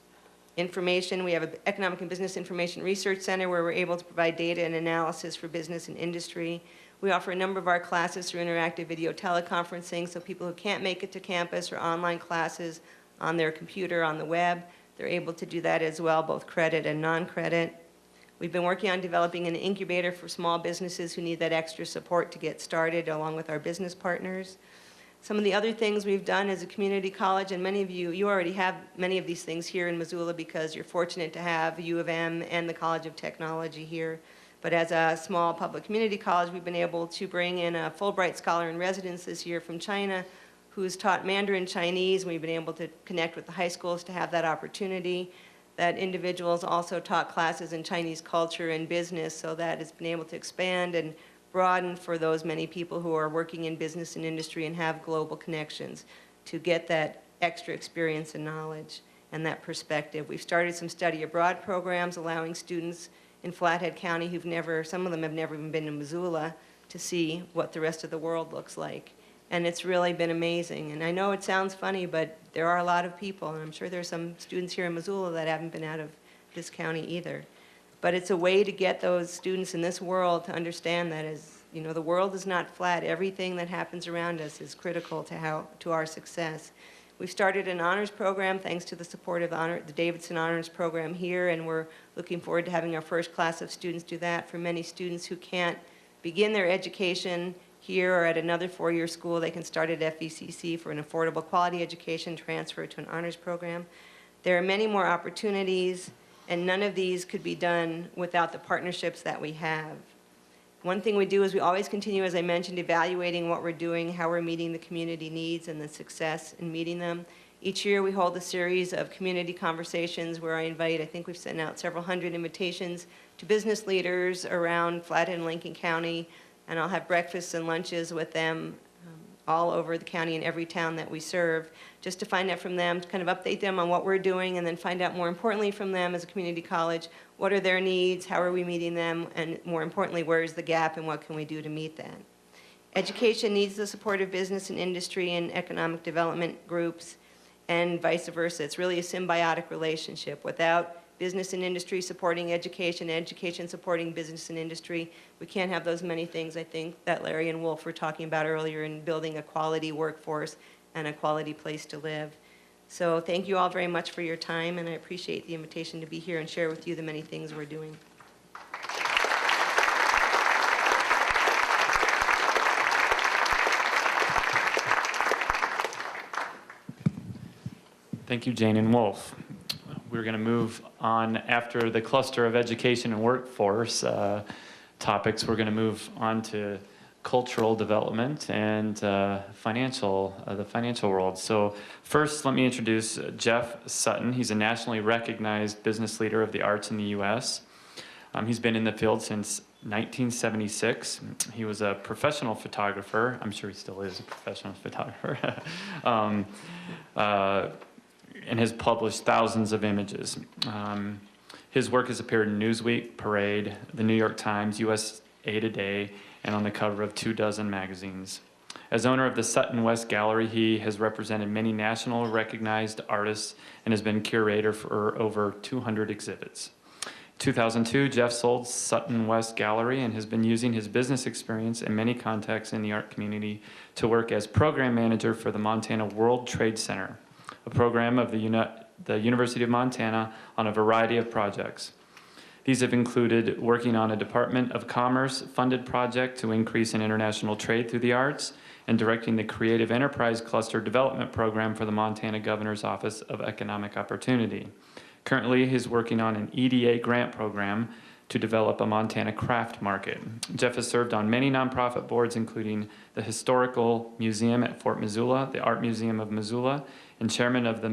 information. We have an Economic and Business Information Research Center where we're able to provide data and analysis for business and industry. We offer a number of our classes through interactive video teleconferencing, so people who can't make it to campus or online classes on their computer, on the web, they're able to do that as well, both credit and non-credit. We've been working on developing an incubator for small businesses who need that extra support to get started, along with our business partners. Some of the other things we've done as a community college, and many of you already have many of these things here in Missoula because you're fortunate to have U of M and the College of Technology here. But as a small public community college, we've been able to bring in a Fulbright Scholar in Residence this year from China who's taught Mandarin Chinese. We've been able to connect with the high schools to have that opportunity. That individual's also taught classes in Chinese culture and business, so that it's been able to expand and broaden for those many people who are working in business and industry and have global connections to get that extra experience and knowledge and that perspective. We've started some study abroad programs allowing students in Flathead County some of them have never even been to Missoula, to see what the rest of the world looks like. And it's really been amazing. And I know it sounds funny, but there are a lot of people, and I'm sure there's some students here in Missoula that haven't been out of this county either. But it's a way to get those students in this world to understand that the world is not flat. Everything that happens around us is critical to our success. We've started an honors program thanks to the support of the Davidson Honors Program here, and we're looking forward to having our first class of students do that. For many students who can't begin their education here or at another four-year school, they can start at FECC for an affordable quality education, transfer to an honors program. There are many more opportunities, and none of these could be done without the partnerships that we have. One thing we do is we always continue, as I mentioned, evaluating what we're doing, how we're meeting the community needs and the success in meeting them. Each year we hold a series of community conversations where I think we've sent out several hundred invitations to business leaders around Flathead and Lincoln County, and I'll have breakfasts and lunches with them all over the county in every town that we serve, just to find out from them, to kind of update them on what we're doing, and then find out more importantly from them as a community college, what are their needs, how are we meeting them, and more importantly, where is the gap and what can we do to meet that. Education needs the support of business and industry and economic development groups, and vice versa. It's really a symbiotic relationship. Without business and industry supporting education, education supporting business and industry, we can't have those many things, I think, that Larry and Wolf were talking about earlier in building a quality workforce and a quality place to live. So thank you all very much for your time, and I appreciate the invitation to be here and share with you the many things we're doing. Thank you, Jane and Wolf. We're going to move on after the cluster of education and workforce topics. We're going to move on to cultural development and the financial world. So first, let me introduce Jeff Sutton. He's a nationally recognized business leader of the arts in the U.S. He's been in the field since 1976. He was a professional photographer. I'm sure he still is a professional photographer. And has published thousands of images. His work has appeared in Newsweek, Parade, the New York Times, USA Today, and on the cover of 24 magazines. As owner of the Sutton West Gallery, he has represented many national recognized artists and has been curator for over 200 exhibits. In 2002, Jeff sold Sutton West Gallery and has been using his business experience in many contexts in the art community to work as program manager for the Montana World Trade Center, a program of the University of Montana on a variety of projects. These have included working on a Department of Commerce funded project to increase in international trade through the arts and directing the Creative Enterprise Cluster Development Program for the Montana Governor's Office of Economic Opportunity. Currently, he's working on an EDA grant program to develop a Montana craft market. Jeff has served on many nonprofit boards, including the Historical Museum at Fort Missoula, the Art Museum of Missoula, and chairman of the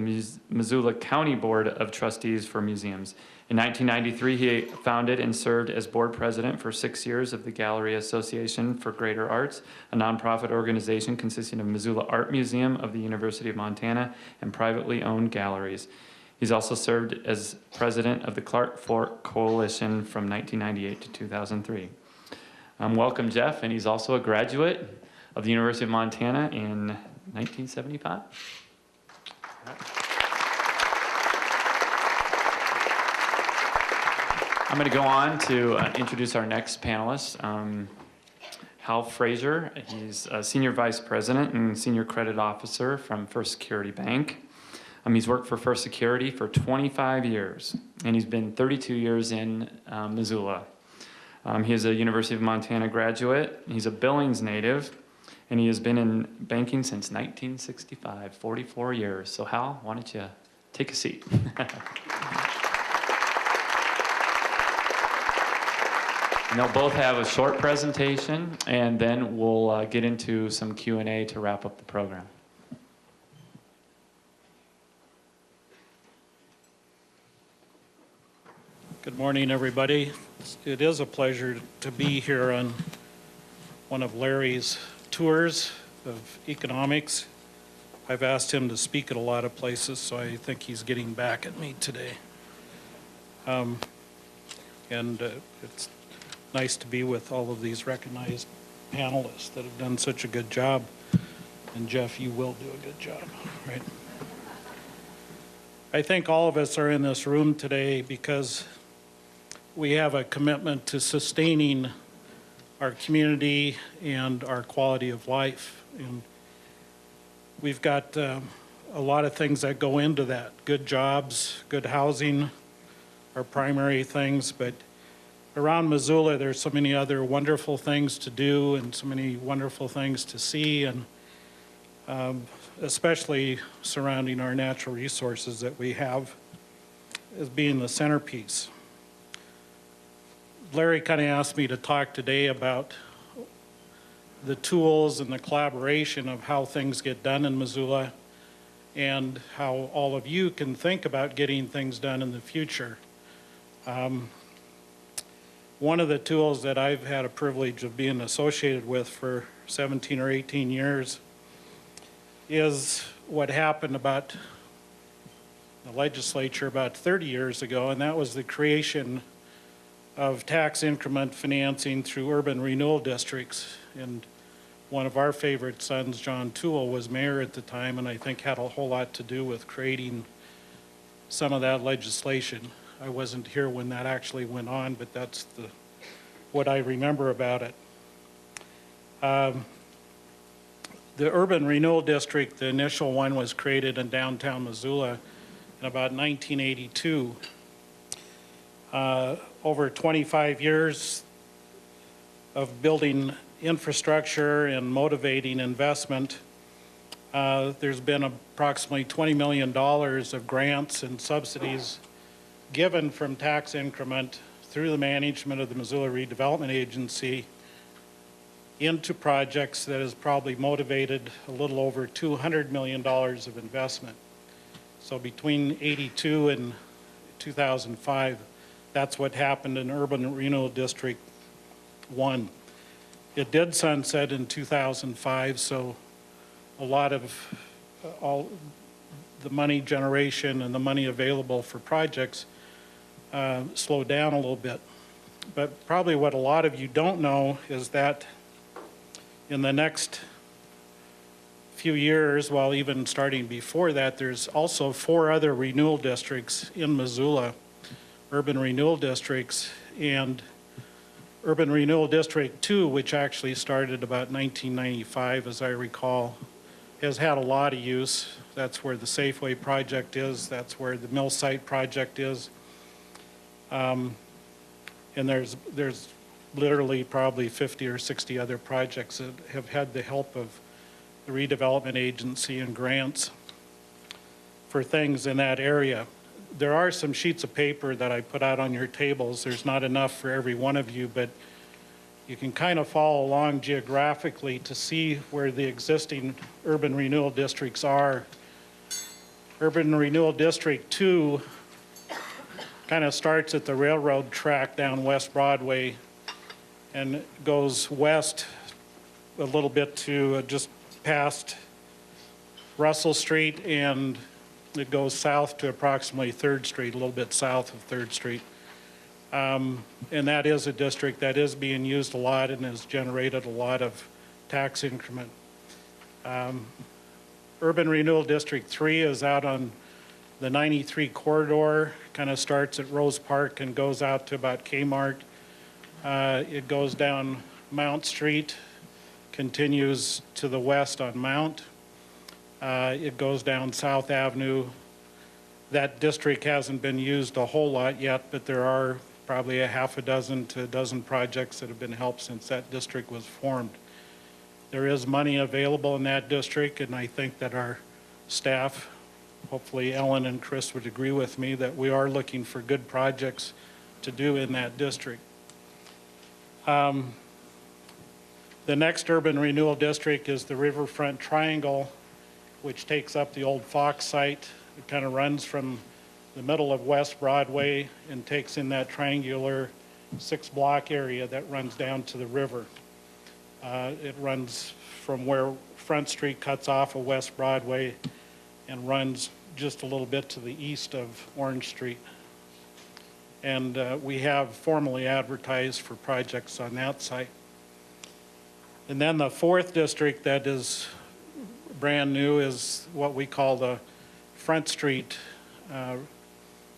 Missoula County Board of Trustees for Museums. In 1993, he founded and served as board president for 6 years of the Gallery Association for Greater Arts, a nonprofit organization consisting of Missoula Art Museum of the University of Montana and privately owned galleries. He's also served as president of the Clark Fork Coalition from 1998 to 2003. Welcome, Jeff, and he's also a graduate of the University of Montana in 1975. I'm going to go on to introduce our next panelist, Hal Frazier. He's a senior vice president and senior credit officer from First Security Bank. He's worked for First Security for 25 years, and he's been 32 years in Missoula. He is a University of Montana graduate. He's a Billings native, and he has been in banking since 1965, 44 years. So Hal, why don't you take a seat? And they'll both have a short presentation, and then we'll get into some Q&A to wrap up the program. Good morning, everybody. It is a pleasure to be here on one of Larry's tours of economics. I've asked him to speak at a lot of places, so I think he's getting back at me today. It's nice to be with all of these recognized panelists that have done such a good job. And Jeff, you will do a good job, right? I think all of us are in this room today because we have a commitment to sustaining our community and our quality of life. And we've got a lot of things that go into that. Good jobs, good housing are primary things, but around Missoula, there's so many other wonderful things to do and so many wonderful things to see, and especially surrounding our natural resources that we have as being the centerpiece. Larry kind of asked me to talk today about the tools and the collaboration of how things get done in Missoula and how all of you can think about getting things done in the future. One of the tools that I've had a privilege of being associated with for 17 or 18 years is what happened about the legislature about 30 years ago, and that was the creation of tax increment financing through urban renewal districts. And one of our favorite sons, John Toole, was mayor at the time, and I think had a whole lot to do with creating some of that legislation. I wasn't here when that actually went on, but that's what I remember about it. The urban renewal district, the initial one, was created in downtown Missoula in about 1982. Over 25 years of building infrastructure and motivating investment, there's been approximately $20 million of grants and subsidies given from tax increment through the management of the Missoula Redevelopment Agency into projects that has probably motivated a little over $200 million of investment. So between 82 and 2005, that's what happened in Urban Renewal District 1. It did sunset in 2005, so a lot of all the money generation and the money available for projects slowed down a little bit. But probably what a lot of you don't know is that in the next few years, well, even starting before that, there's also 4 other renewal districts in Missoula, urban renewal districts, and Urban Renewal District 2, which actually started about 1995, as I recall, has had a lot of use. That's where the Safeway project is. That's where the mill site project is. And there's literally probably 50 or 60 other projects that have had the help of the redevelopment agency and grants for things in that area. There are some sheets of paper that I put out on your tables. There's not enough for every one of you, but you can kind of follow along geographically to see where the existing urban renewal districts are. Urban Renewal District 2 kind of starts at the railroad track down West Broadway and goes west a little bit to just past Russell Street, and it goes south to approximately 3rd Street, a little bit south of 3rd Street. And that is a district that is being used a lot and has generated a lot of tax increment. Urban Renewal District 3 is out on the 93 corridor, kind of starts at Rose Park and goes out to about Kmart. It goes down Mount Street, continues to the west on Mount. It goes down South Avenue. That district hasn't been used a whole lot yet, but there are probably a half a dozen to a dozen projects that have been helped since that district was formed. There is money available in that district, and I think that our staff, hopefully Ellen and Chris would agree with me, that we are looking for good projects to do in that district. The next urban renewal district is the Riverfront Triangle, which takes up the old Fox site. It kind of runs from the middle of West Broadway and takes in that triangular 6-block area that runs down to the river. It runs from where Front Street cuts off of West Broadway and runs just a little bit to the east of Orange Street. And we have formally advertised for projects on that site. And then the 4th district that is brand new is what we call the Front Street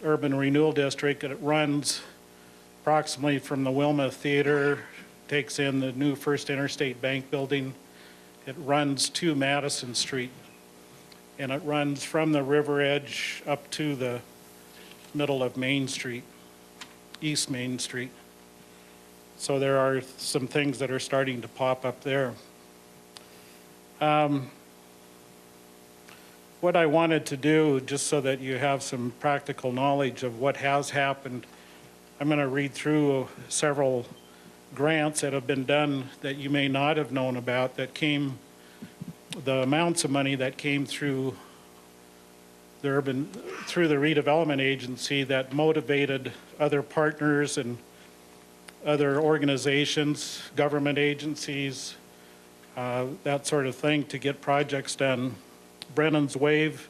Urban Renewal District. It runs approximately from the Wilma Theater, takes in the new First Interstate Bank building. It runs to Madison Street, and it runs from the river edge up to the middle of Main Street, East Main Street. So there are some things that are starting to pop up there. What I wanted to do, just so that you have some practical knowledge of what has happened, I'm going to read through several grants that have been done that you may not have known about, that came, the amounts of money that came through the redevelopment agency that motivated other partners and other organizations, government agencies, that sort of thing, to get projects done. Brennan's Wave,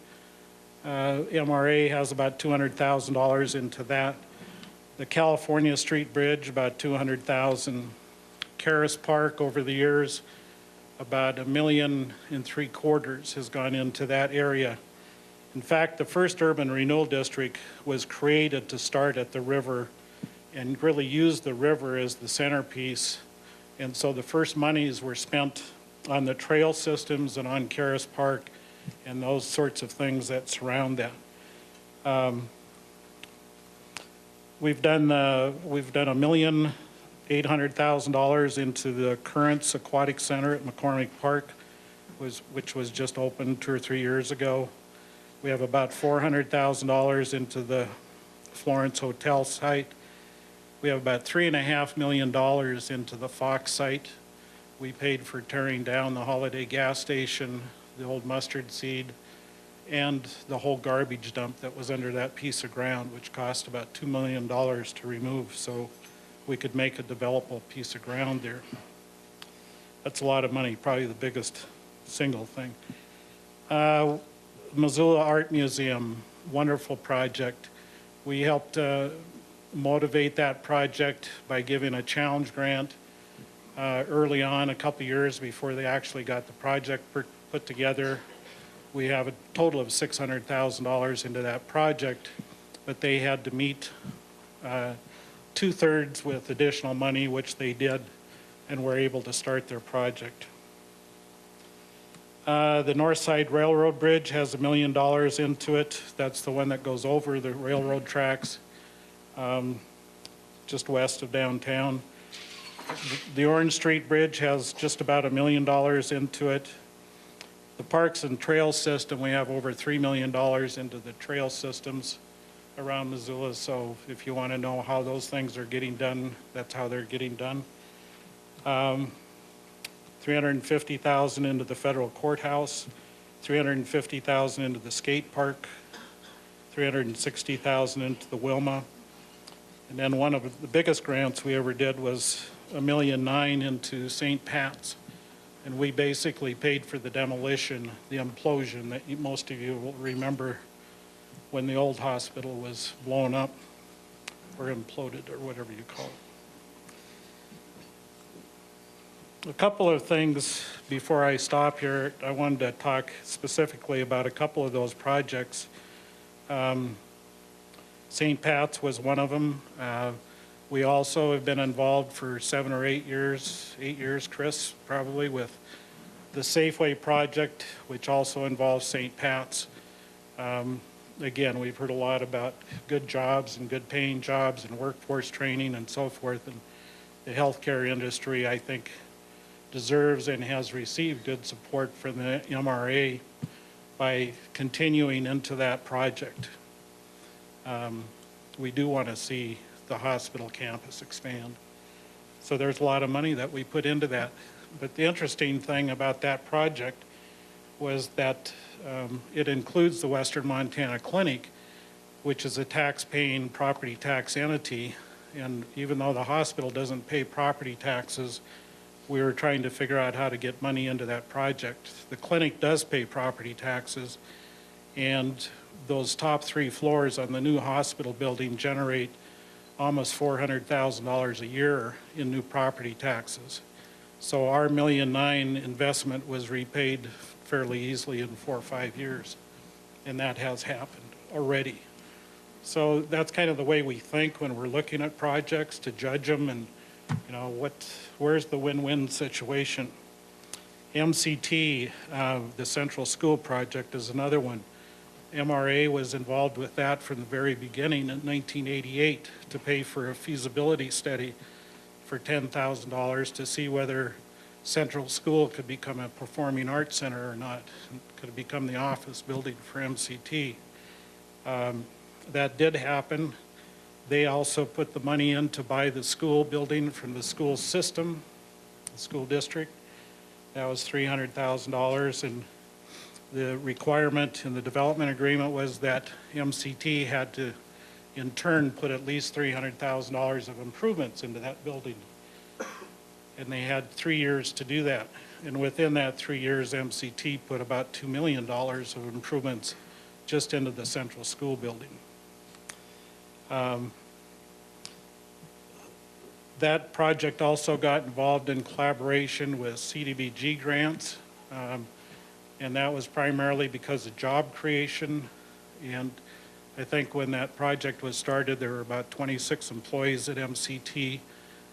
MRA has about $200,000 into that. The California Street Bridge, about $200,000. Caris Park, over the years, about $1.75 million has gone into that area. In fact, the first urban renewal district was created to start at the river and really use the river as the centerpiece. And so the first monies were spent on the trail systems and on Caris Park and those sorts of things that surround that. We've done $1,800,000 into the Currents Aquatic Center at McCormick Park, which was just opened 2 or 3 years ago. We have about $400,000 into the Florence Hotel site. We have about $3.5 million into the Fox site. We paid for tearing down the Holiday gas station, the old mustard seed, and the whole garbage dump that was under that piece of ground, which cost about $2 million to remove, so we could make a developable piece of ground there. That's a lot of money, probably the biggest single thing. Missoula Art Museum, wonderful project. We helped motivate that project by giving a challenge grant early on, a couple years before they actually got the project put together. We have a total of $600,000 into that project, but they had to meet 2/3 with additional money, which they did, and were able to start their project. The North Side Railroad Bridge has $1 million into it. That's the one that goes over the railroad tracks, just west of downtown. The Orange Street Bridge has just about $1 million into it. The Parks and Trails system, we have over $3 million into the trail systems around Missoula. So if you want to know how those things are getting done, that's how they're getting done. $350,000 into the federal courthouse, $350,000 into the skate park, $360,000 into the Wilma. And then one of the biggest grants we ever did was $1.9 million into St. Pat's. And we basically paid for the demolition, the implosion that most of you will remember when the old hospital was blown up or imploded or whatever you call it. A couple of things before I stop here. I wanted to talk specifically about a couple of those projects. St. Pat's was one of them. We also have been involved for 7 or 8 years, 8 years, Chris, probably, with the Safeway project, which also involves St. Pat's. Again, we've heard a lot about good jobs and good paying jobs and workforce training and so forth. And the healthcare industry, I think, deserves and has received good support from the MRA by continuing into that project. We do want to see the hospital campus expand. So there's a lot of money that we put into that. But the interesting thing about that project was that it includes the Western Montana Clinic, which is a tax-paying property tax entity. And even though the hospital doesn't pay property taxes, we were trying to figure out how to get money into that project. The clinic does pay property taxes, and those top 3 floors on the new hospital building generate almost $400,000 a year in new property taxes. So our $1.9 million investment was repaid fairly easily in 4 or 5 years, and that has happened already. So that's kind of the way we think when we're looking at projects, to judge them and, you know, where's the win-win situation? MCT, the Central School Project, is another one. MRA was involved with that from the very beginning in 1988 to pay for a feasibility study for $10,000 to see whether Central School could become a performing arts center or not. Could it become the office building for MCT? That did happen. They also put the money in to buy the school building from the school system, the school district. That was $300,000, and the requirement in the development agreement was that MCT had to, in turn, put at least $300,000 of improvements into that building. And they had 3 years to do that. And within that 3 years, MCT put about $2 million of improvements just into the central school building. That project also got involved in collaboration with CDBG grants, and that was primarily because of job creation. And I think when that project was started, there were about 26 employees at MCT,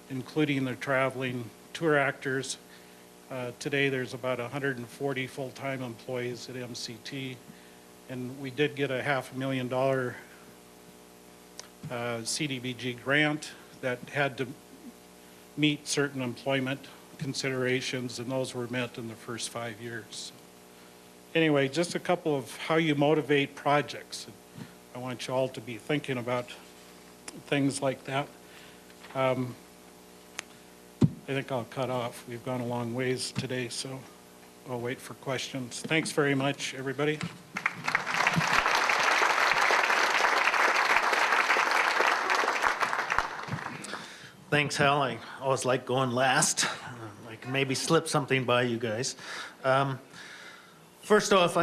including the traveling tour actors. Today, there's about 140 full-time employees at MCT, and we did get a $500,000 CDBG grant that had to meet certain employment considerations, and those were met in the first 5 years. Anyway, just a couple of how you motivate projects. I want you all to be thinking about things like that. I think I'll cut off. We've gone a long ways today, so I'll wait for questions. Thanks very much, everybody. Thanks, Hal. I always like going last. I can maybe slip something by you guys. First off,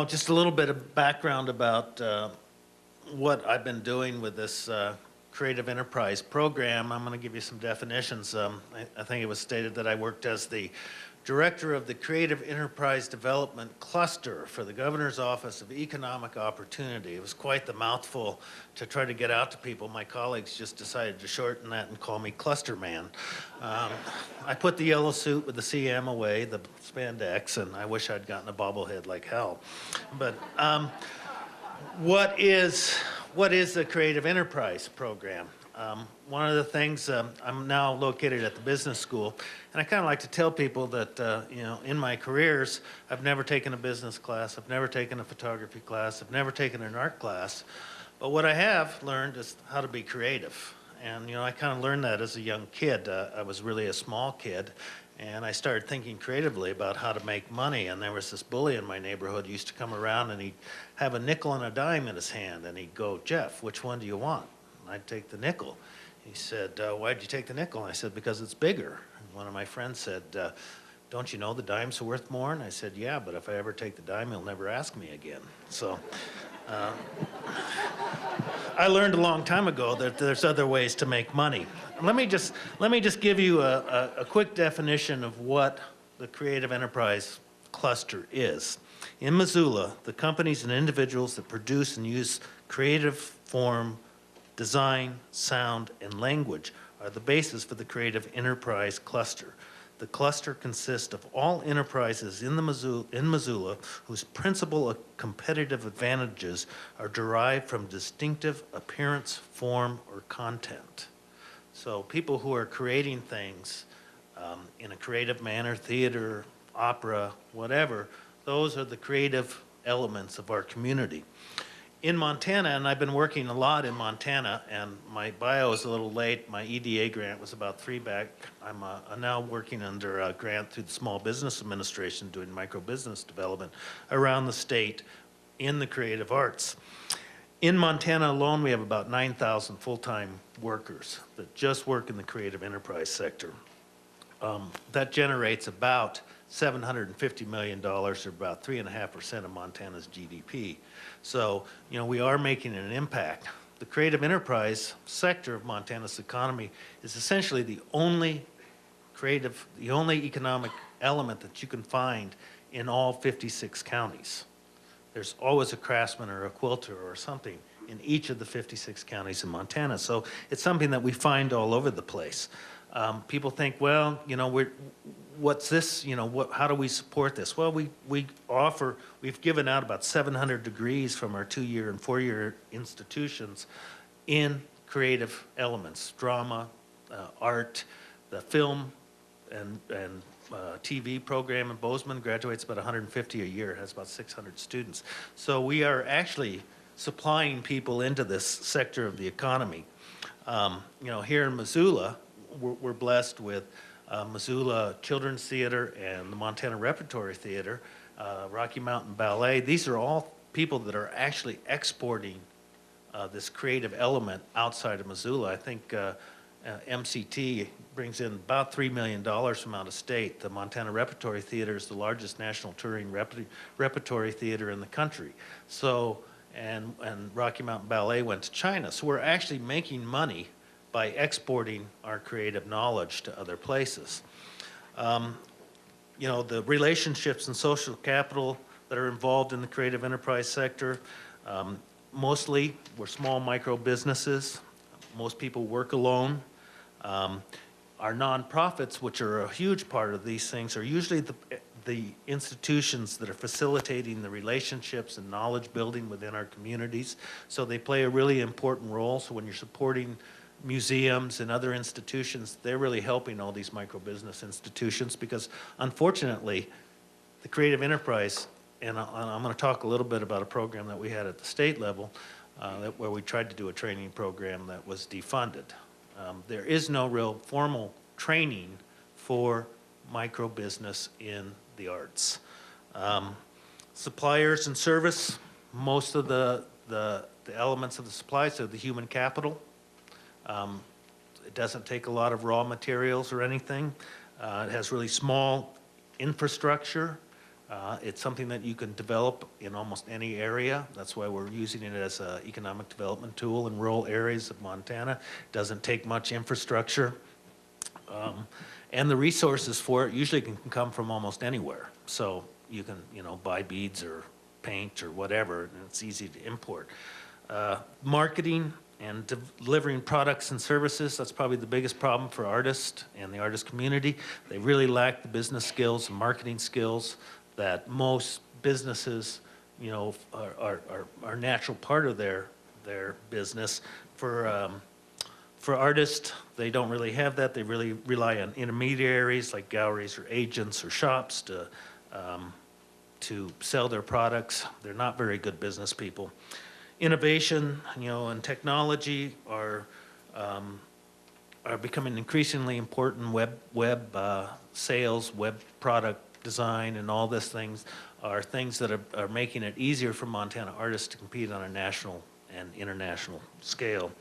just a little bit of background about what I've been doing with this Creative Enterprise program. I'm going to give you some definitions. I think it was stated that I worked as the Director of the Creative Enterprise Development Cluster for the Governor's Office of Economic Opportunity. It was quite the mouthful to try to get out to people. My colleagues just decided to shorten that and call me Cluster Man. I put the yellow suit with the CM away, the spandex, and I wish I'd gotten a bobblehead like hell. But what is the Creative Enterprise Program? One of the things, I'm now located at the business school, and I kind of like to tell people that, in my careers, I've never taken a business class, I've never taken a photography class, I've never taken an art class, but what I have learned is how to be creative. And, I kind of learned that as a young kid. I was really a small kid, and I started thinking creatively about how to make money. And there was this bully in my neighborhood who used to come around, and he'd have a nickel and a dime in his hand, and he'd go, "Jeff, which one do you want?" And I'd take the nickel. He said, "Why'd you take the nickel?" And I said, "Because it's bigger." And one of my friends said, "Don't you know the dimes are worth more?" And I said, "Yeah, but if I ever take the dime, he'll never ask me again." So I learned a long time ago that there's other ways to make money. Let me just give you a quick definition of what the Creative Enterprise Cluster is. In Missoula, the companies and individuals that produce and use creative form, design, sound, and language are the basis for the Creative Enterprise Cluster. The cluster consists of all enterprises in Missoula whose principal competitive advantages are derived from distinctive appearance, form, or content. So people who are creating things in a creative manner, theater, opera, whatever, those are the creative elements of our community. In Montana, and I've been working a lot in Montana, and my bio is a little late. My EDA grant was about 3 back. I'm now working under a grant through the Small Business Administration doing micro-business development around the state in the creative arts. In Montana alone, we have about 9,000 full-time workers that just work in the creative enterprise sector. That generates about $750 million, or about 3.5% of Montana's GDP. So, we are making an impact. The creative enterprise sector of Montana's economy is essentially the only economic element that you can find in all 56 counties. There's always a craftsman or a quilter or something in each of the 56 counties in Montana. So it's something that we find all over the place. People think, well, you know, what's this, you know, how do we support this? Well, we've given out about 700 degrees from our 2-year and 4-year institutions in creative elements, drama, art, the film and TV program in Bozeman graduates about 150 a year, has about 600 students. So we are actually supplying people into this sector of the economy. You know, here in Missoula, we're blessed with Missoula Children's Theater and the Montana Repertory Theater, Rocky Mountain Ballet. These are all people that are actually exporting this creative element outside of Missoula. I think MCT brings in about $3 million from out of state. The Montana Repertory Theater is the largest national touring repertory theater in the country. So, and Rocky Mountain Ballet went to China. So we're actually making money by exporting our creative knowledge to other places. You know, the relationships and social capital that are involved in the creative enterprise sector, mostly we're small micro businesses. Most people work alone. Our nonprofits, which are a huge part of these things, are usually the institutions that are facilitating the relationships and knowledge building within our communities. So they play a really important role. So when you're supporting museums and other institutions, they're really helping all these micro business institutions because unfortunately, the creative enterprise, and I'm going to talk a little bit about a program that we had at the state level where we tried to do a training program that was defunded. There is no real formal training for micro business in the arts. Suppliers and service, most of the elements of the supplies are the human capital. It doesn't take a lot of raw materials or anything. It has really small infrastructure. It's something that you can develop in almost any area. That's why we're using it as an economic development tool in rural areas of Montana. It doesn't take much infrastructure. And the resources for it usually can come from almost anywhere. So you can, you know, buy beads or paint or whatever, and it's easy to import. Marketing and delivering products and services, that's probably the biggest problem for artists and the artist community. They really lack the business skills and marketing skills that most businesses, you know, are natural part of their business. For artists, they don't really have that. They really rely on intermediaries like galleries or agents or shops to sell their products. They're not very good business people. Innovation, you know, and technology are becoming increasingly important. Web sales, web product design, and all these things are things that are making it easier for Montana artists to compete on a national and international scale.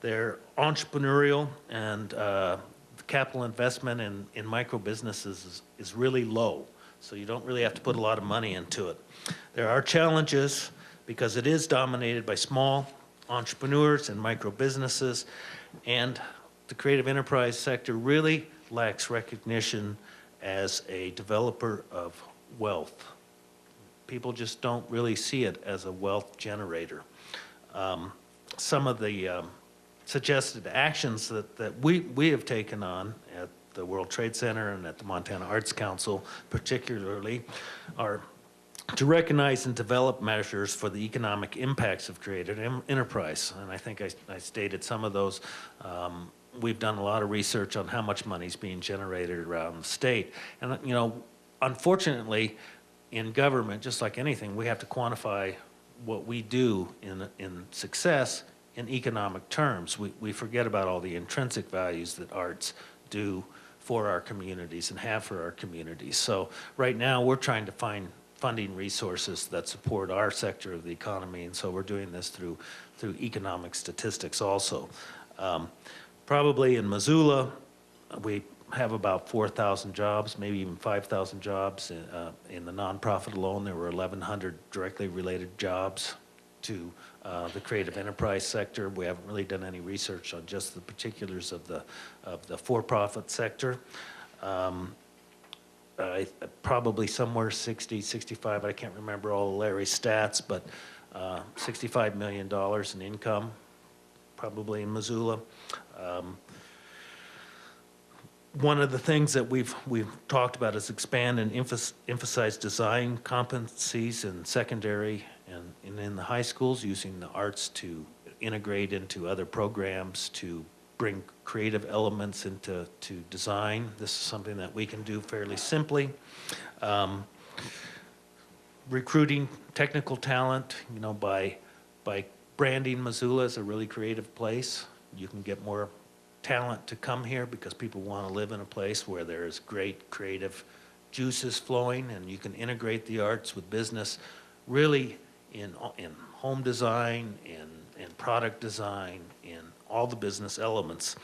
They're entrepreneurial, and the capital investment in micro businesses is really low, so you don't really have to put a lot of money into it. There are challenges because it is dominated by small entrepreneurs and micro businesses, and the creative enterprise sector really lacks recognition as a developer of wealth. People just don't really see it as a wealth generator. Some of the suggested actions that we have taken on at the World Trade Center and at the Montana Arts Council particularly are to recognize and develop measures for the economic impacts of creative enterprise. And I think I stated some of those. We've done a lot of research on how much money is being generated around the state. And, you know, unfortunately, in government, just like anything, we have to quantify what we do in success in economic terms. We forget about all the intrinsic values that arts do for our communities and have for our communities. So right now, we're trying to find funding resources that support our sector of the economy, and so we're doing this through economic statistics also. Probably in Missoula, we have about 4,000 jobs, maybe even 5,000 jobs. In the nonprofit alone, there were 1,100 directly related jobs to the creative enterprise sector. We haven't really done any research on just the particulars of the for-profit sector. Probably somewhere 60, 65, I can't remember all Larry's stats, but $65 million in income, probably in Missoula. One of the things that we've talked about is expand and emphasize design competencies in secondary and in the high schools, using the arts to integrate into other programs to bring creative elements into design. This is something that we can do fairly simply. Recruiting technical talent, you know, by branding Missoula as a really creative place. You can get more talent to come here because people want to live in a place where there's great creative juices flowing, and you can integrate the arts with business really in home design, in product design, in all the business elements.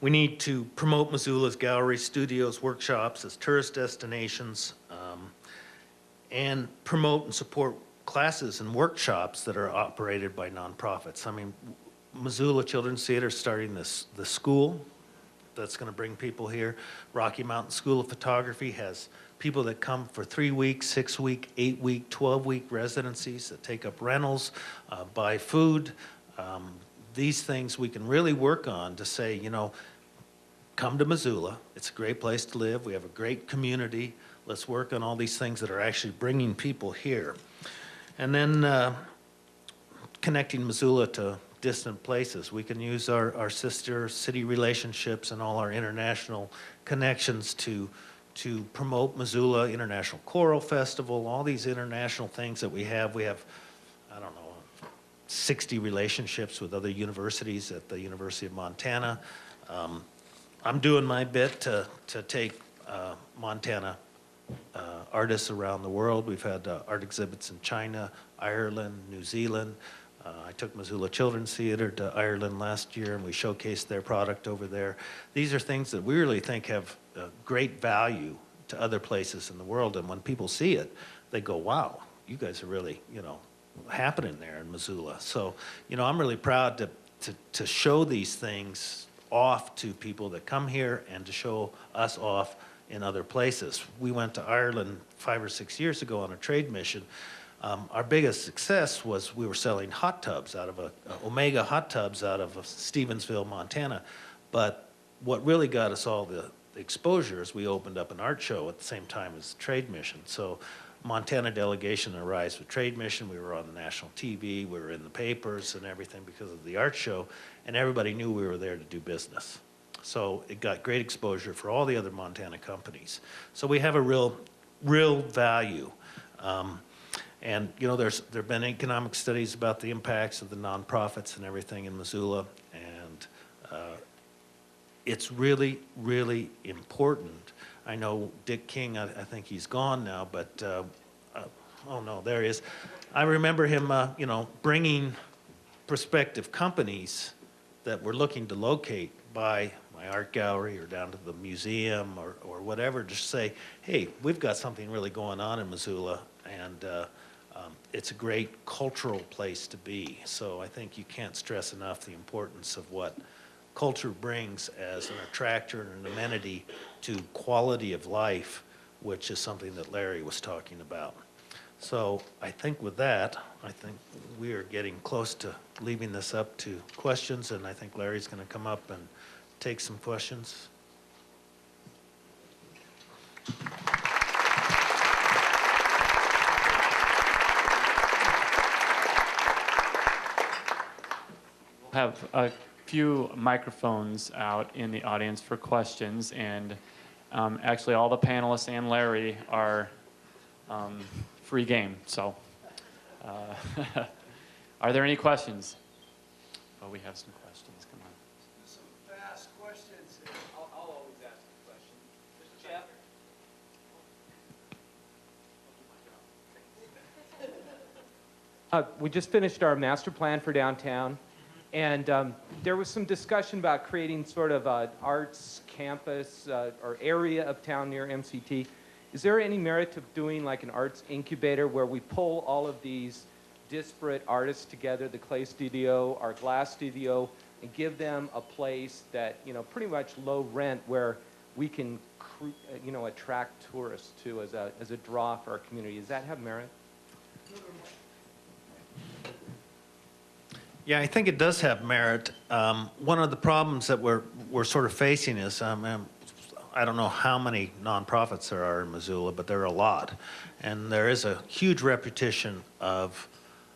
We need to promote Missoula's galleries, studios, workshops as tourist destinations, and promote and support classes and workshops that are operated by nonprofits. I mean, Missoula Children's Theater is starting the school that's going to bring people here. Rocky Mountain School of Photography has people that come for 3-week, 6-week, 8-week, 12-week residencies that take up rentals, buy food. These things we can really work on to say, you know, come to Missoula. It's a great place to live. We have a great community. Let's work on all these things that are actually bringing people here. And then connecting Missoula to distant places. We can use our sister city relationships and all our international connections to promote Missoula International Choral Festival, all these international things that we have. We have, I don't know, 60 relationships with other universities at the University of Montana. I'm doing my bit to take Montana artists around the world. We've had art exhibits in China, Ireland, New Zealand. I took Missoula Children's Theater to Ireland last year, and we showcased their product over there. These are things that we really think have great value to other places in the world, and when people see it, they go, wow, you guys are really, you know, happening there in Missoula. So, you know, I'm really proud to show these things off to people that come here and to show us off in other places. We went to Ireland 5 or 6 years ago on a trade mission. Our biggest success was we were selling hot tubs out of Omega hot tubs out of Stevensville, Montana. But what really got us all the exposure is we opened up an art show at the same time as the trade mission. So Montana delegation arrives with trade mission. We were on the national TV. We were in the papers and everything because of the art show. And everybody knew we were there to do business. So it got great exposure for all the other Montana companies. So we have a real value. And you know, there have been economic studies about the impacts of the nonprofits and everything in Missoula, and it's really, really important. I know Dick King, I think he's gone now, but oh no, there he is. I remember him, you know, bringing prospective companies that were looking to locate by my art gallery or down to the museum or whatever, just say, hey, we've got something really going on in Missoula, and it's a great cultural place to be. So I think you can't stress enough the importance of what culture brings as an attractor and an amenity to quality of life, which is something that Larry was talking about. So I think with that, I think we are getting close to leaving this up to questions, and I think Larry's going to come up and take some questions. We'll have a few microphones out in the audience for questions, and actually all the panelists and Larry are free game. So are there any questions? Oh, we have some questions. Come on. Some fast questions. I'll always ask a question. Mr. Jeff? We just finished our master plan for downtown, and there was some discussion about creating sort of an arts campus or area of town near MCT. Is there any merit to doing like an arts incubator where we pull all of these disparate artists together, the clay studio, our glass studio, and give them a place that, you know, pretty much low rent where we can, you know, attract tourists to as a draw for our community? Does that have merit? Yeah, I think it does have merit. One of the problems that we're sort of facing is, I don't know how many nonprofits there are in Missoula, but there are a lot. And there is a huge repetition of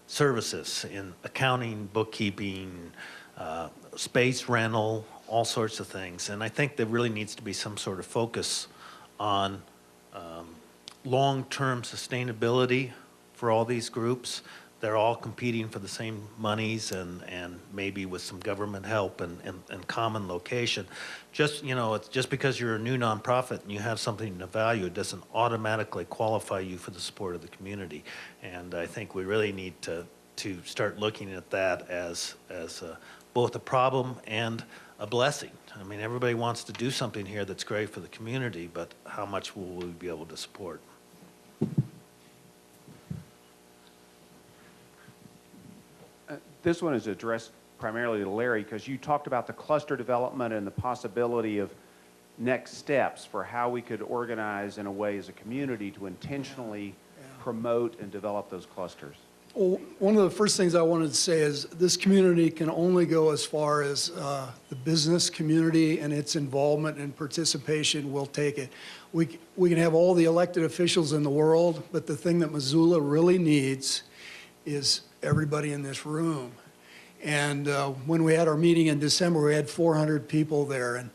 services in accounting, bookkeeping, space rental, all sorts of things. And I think there really needs to be some sort of focus on long-term sustainability for all these groups. They're all competing for the same monies and maybe with some government help and common location. Just, you know, it's just because you're a new nonprofit and you have something of value, it doesn't automatically qualify you for the support of the community. And I think we really need to start looking at that as both a problem and a blessing. I mean, everybody wants to do something here that's great for the community, but how much will we be able to support? This one is addressed primarily to Larry, because you talked about the cluster development and the possibility of next steps for how we could organize in a way as a community to intentionally promote and develop those clusters. Well, one of the first things I wanted to say is this community can only go as far as the business community and its involvement and participation will take it. We can have all the elected officials in the world, but the thing that Missoula really needs is everybody in this room. And when we had our meeting in December, we had 400 people there. And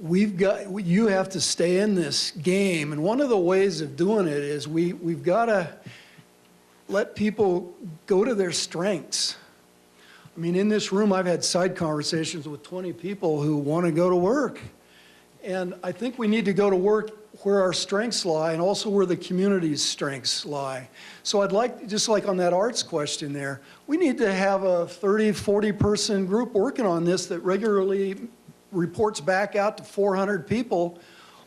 you have to stay in this game. And one of the ways of doing it is we've got to let people go to their strengths. I mean, in this room, I've had side conversations with 20 people who want to go to work. And I think we need to go to work where our strengths lie and also where the community's strengths lie. So I'd like, just like on that arts question there, we need to have a 30, 40 person group working on this that regularly reports back out to 400 people.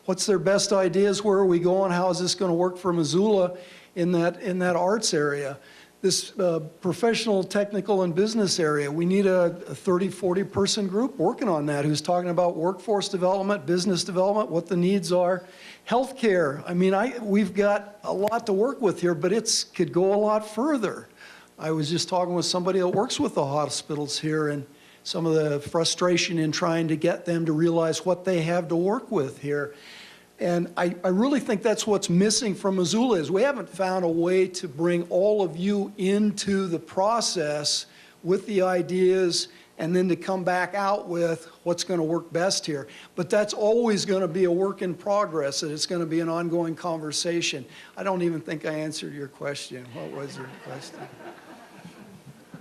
What's their best ideas? Where are we going? How is this going to work for Missoula in that arts area? This professional, technical, and business area, we need a 30, 40 person group working on that who's talking about workforce development, business development, what the needs are. Healthcare, I mean, we've got a lot to work with here, but it could go a lot further. I was just talking with somebody that works with the hospitals here and some of the frustration in trying to get them to realize what they have to work with here. And I really think that's what's missing from Missoula is we haven't found a way to bring all of you into the process with the ideas and then to come back out with what's going to work best here. But that's always going to be a work in progress, and it's going to be an ongoing conversation. I don't even think I answered your question. What was your question?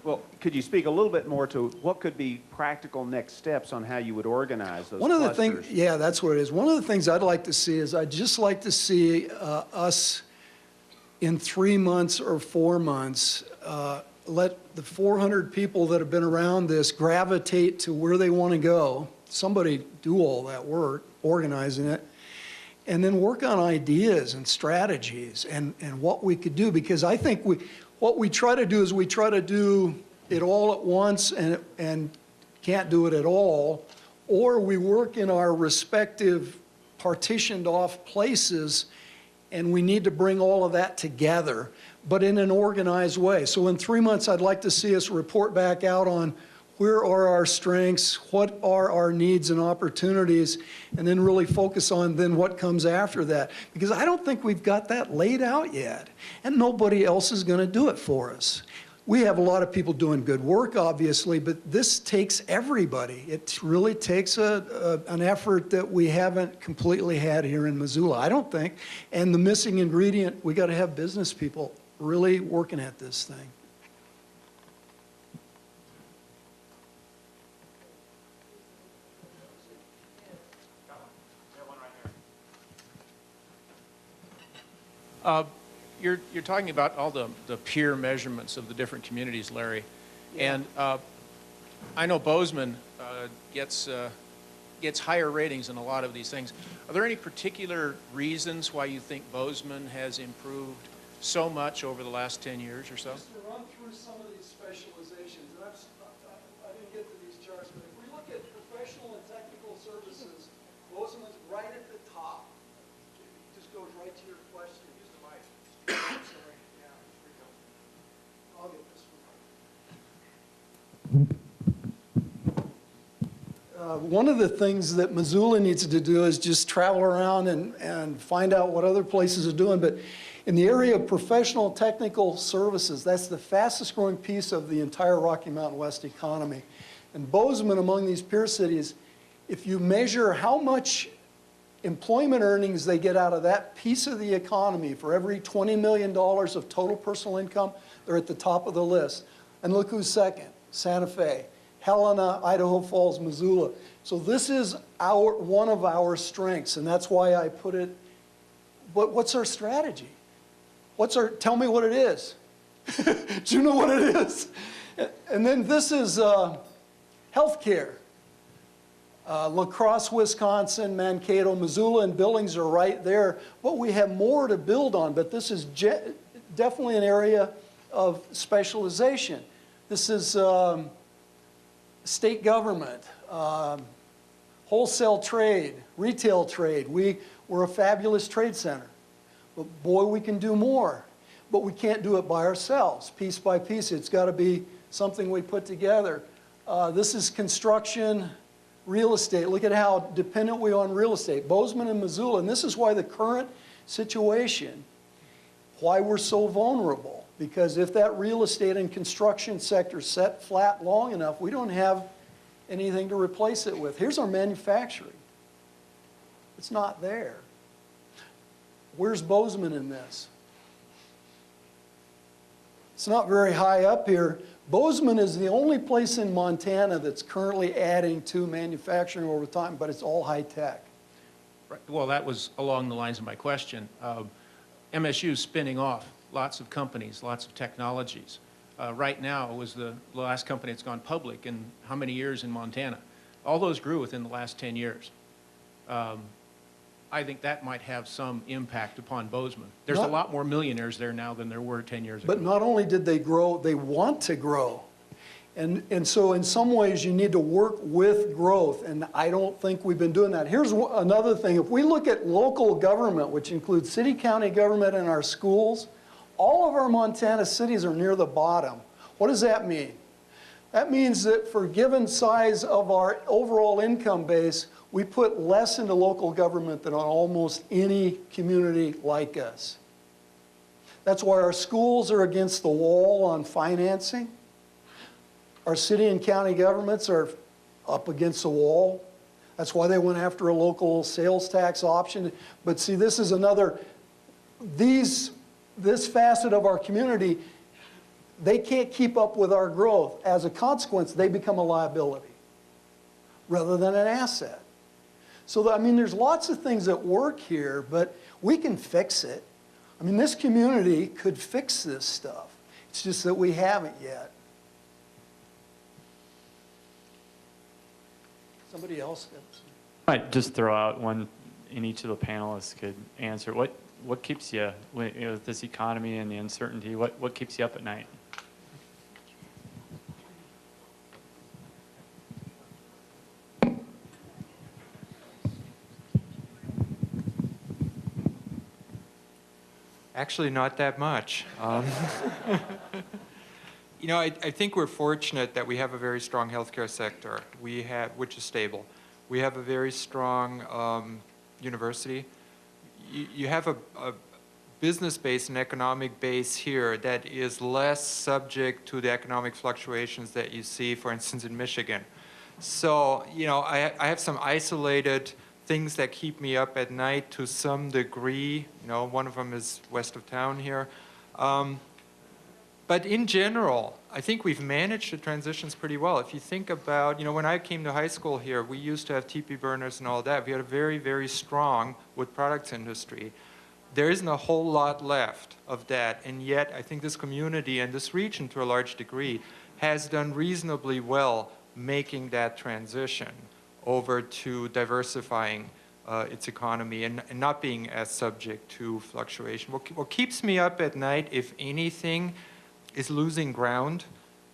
Well, could you speak a little bit more to what could be practical next steps on how you would organize those One of the clusters? things, yeah, that's what it is. One of the things I'd like to see is I'd just like to see us in 3 months or 4 months let the 400 people that have been around this gravitate to where they want to go. Somebody do all that work, organizing it, and then work on ideas and strategies and what we could do. Because I think what we try to do is we try to do it all at once and can't do it at all, or we work in our respective partitioned off places and we need to bring all of that together, but in an organized way. So in 3 months, I'd like to see us report back out on where are our strengths, what are our needs and opportunities, and then really focus on then what comes after that. Because I don't think we've got that laid out yet, and nobody else is going to do it for us. We have a lot of people doing good work, obviously, but this takes everybody. It really takes an effort that we haven't completely had here in Missoula, I don't think. And the missing ingredient, we got to have business people really working at this thing. You're talking about all the peer measurements of the different communities, Larry. Yeah. And I know Bozeman gets higher ratings in a lot of these things. Are there any particular reasons why you think Bozeman has improved so much over the last 10 years or so? Just to run through some of these specializations, and I didn't get to these charts, but if we look at professional and technical services, Bozeman's right at the top. It just goes right to your question. Use the mic. Sorry. Yeah, here we go. One of the things that Missoula needs to do is just travel around and find out what other places are doing. But in the area of professional technical services, that's the fastest growing piece of the entire Rocky Mountain West economy. And Bozeman, among these peer cities, if you measure how much employment earnings they get out of that piece of the economy for every $20 million of total personal income, they're at the top of the list. And look who's second, Santa Fe, Helena, Idaho Falls, Missoula. So this is one of our strengths, and that's why I put it, but what's our strategy? Tell me what it is. Do you know what it is? And then this is healthcare. La Crosse, Wisconsin, Mankato, Missoula, and Billings are right there. But we have more to build on, but this is definitely an area of specialization. This is state government, wholesale trade, retail trade. We're a fabulous trade center. But boy, we can do more. But we can't do it by ourselves, piece by piece. It's got to be something we put together. This is construction, real estate. Look at how dependent we are on real estate. Bozeman and Missoula, and this is why the current situation, why we're so vulnerable. Because if that real estate and construction sector set flat long enough, we don't have anything to replace it with. Here's our manufacturing. It's not there. Where's Bozeman in this? It's not very high up here. Bozeman is the only place in Montana that's currently adding to manufacturing over time, but it's all high tech. Right. Well, that was along the lines of my question. MSU is spinning off lots of companies, lots of technologies. Right now, it was the last company that's gone public in how many years in Montana? All those grew within the last 10 years. I think that might have some impact upon Bozeman. There's a lot more millionaires there now than there were 10 years ago. But not only did they grow, they want to grow. And so in some ways you need to work with growth, and I don't think we've been doing that. Here's another thing. If we look at local government, which includes city, county government, and our schools, all of our Montana cities are near the bottom. What does that mean? That means that for a given size of our overall income base, we put less into local government than on almost any community like us. That's why our schools are against the wall on financing. Our city and county governments are up against the wall. That's why they went after a local sales tax option. But see, this is another, this facet of our community, they can't keep up with our growth. As a consequence, they become a liability rather than an asset. So, I mean, there's lots of things that work here, but we can fix it. I mean, this community could fix this stuff. It's just that we haven't yet. Somebody else? I might just throw out one, and each of the panelists could answer. What keeps you, with this economy and the uncertainty, what keeps you up at night? Actually, not that much. You know, I think we're fortunate that we have a very strong healthcare sector, which is stable. We have a very strong university. You have a business base and economic base here that is less subject to the economic fluctuations that you see, for instance, in Michigan. So, you know, I have some isolated things that keep me up at night to some degree. You know, one of them is west of town here. But in general, I think we've managed the transitions pretty well. If you think about, you know, when I came to high school here, we used to have teepee burners and all that. We had a very, very strong wood products industry. There isn't a whole lot left of that, and yet I think this community and this region, to a large degree, has done reasonably well making that transition over to diversifying its economy and not being as subject to fluctuation. What keeps me up at night, if anything, is losing ground,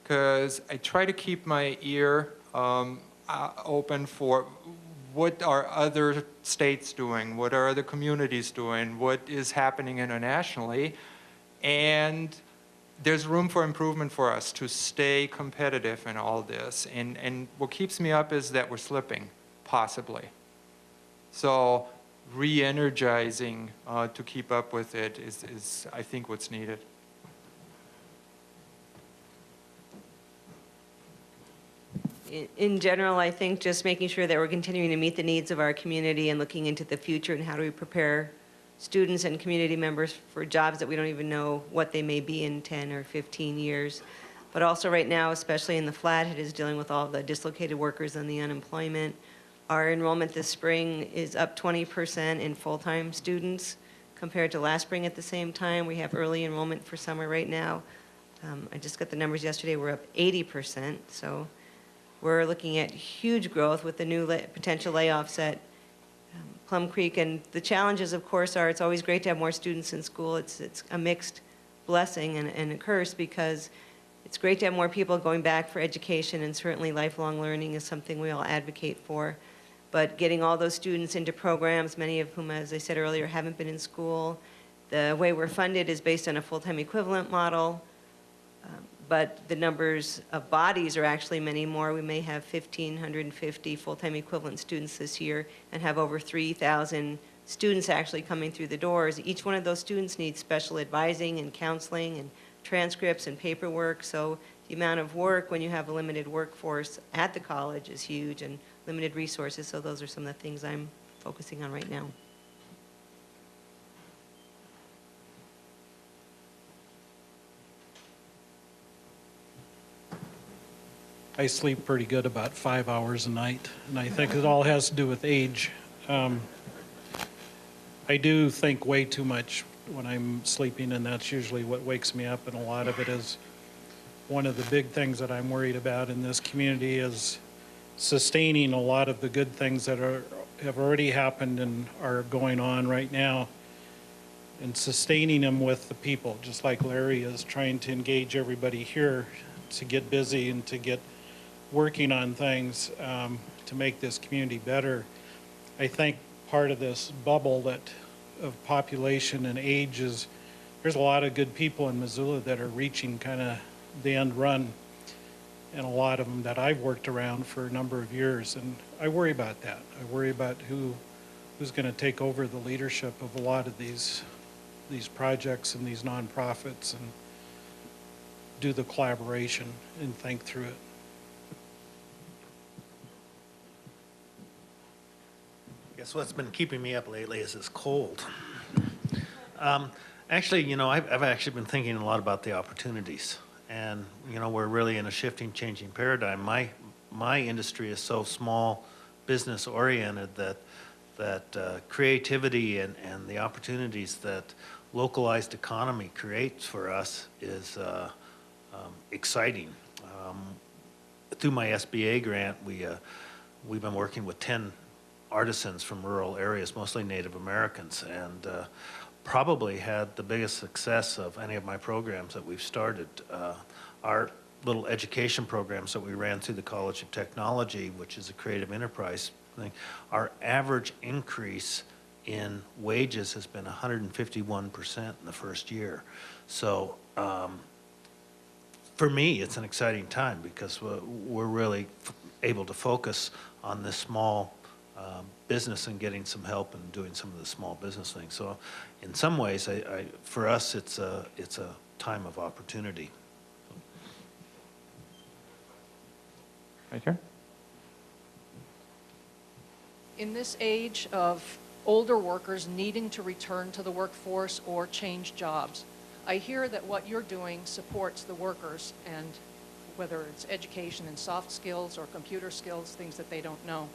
because I try to keep my ear open for what are other states doing, what are other communities doing, what is happening internationally, and there's room for improvement for us to stay competitive in all this. And what keeps me up is that we're slipping, possibly. So re-energizing to keep up with it is, I think, what's needed. In general, I think just making sure that we're continuing to meet the needs of our community and looking into the future and how do we prepare students and community members for jobs that we don't even know what they may be in 10 or 15 years. But also right now, especially in the Flathead, is dealing with all the dislocated workers and the unemployment. Our enrollment this spring is up 20% in full-time students compared to last spring at the same time. We have early enrollment for summer right now. I just got the numbers yesterday. We're up 80%. So we're looking at huge growth with the new potential layoffs at Plum Creek. And the challenges, of course, are it's always great to have more students in school. It's a mixed blessing and a curse because it's great to have more people going back for education, and certainly lifelong learning is something we all advocate for. But getting all those students into programs, many of whom, as I said earlier, haven't been in school. The way we're funded is based on a full-time equivalent model, but the numbers of bodies are actually many more. We may have 1,550 full-time equivalent students this year and have over 3,000 students actually coming through the doors. Each one of those students needs special advising and counseling and transcripts and paperwork. So the amount of work when you have a limited workforce at the college is huge, and limited resources. So those are some of the things I'm focusing on right now. I sleep pretty good, about 5 hours a night, and I think it all has to do with age. I do think way too much when I'm sleeping, and that's usually what wakes me up, and a lot of it is one of the big things that I'm worried about in this community is sustaining a lot of the good things that have already happened and are going on right now, and sustaining them with the people, just like Larry is trying to engage everybody here to get busy and to get working on things to make this community better. I think part of this bubble of population and age is there's a lot of good people in Missoula that are reaching kind of the end run, and a lot of them that I've worked around for a number of years, and I worry about that. I worry about who's going to take over the leadership of a lot of these projects and these nonprofits and do the collaboration and think through it. Guess what's been keeping me up lately is this cold. Actually, you know, I've actually been thinking a lot about the opportunities. And, you know, we're really in a shifting, changing paradigm. My industry is so small, business oriented that creativity and the opportunities that localized economy creates for us is exciting. Through my SBA grant, we've been working with 10 artisans from rural areas, mostly Native Americans, and probably had the biggest success of any of my programs that we've started. Our little education programs that we ran through the College of Technology, which is a creative enterprise thing, our average increase in wages has been 151% in the first year. So for me, it's an exciting time because we're really able to focus on this small business and getting some help and doing some of the small business things. So in some ways, for us, it's a time of opportunity. Right here. In this age of older workers needing to return to the workforce or change jobs, I hear that what you're doing supports the workers, and whether it's education and soft skills or computer skills, things that they don't know.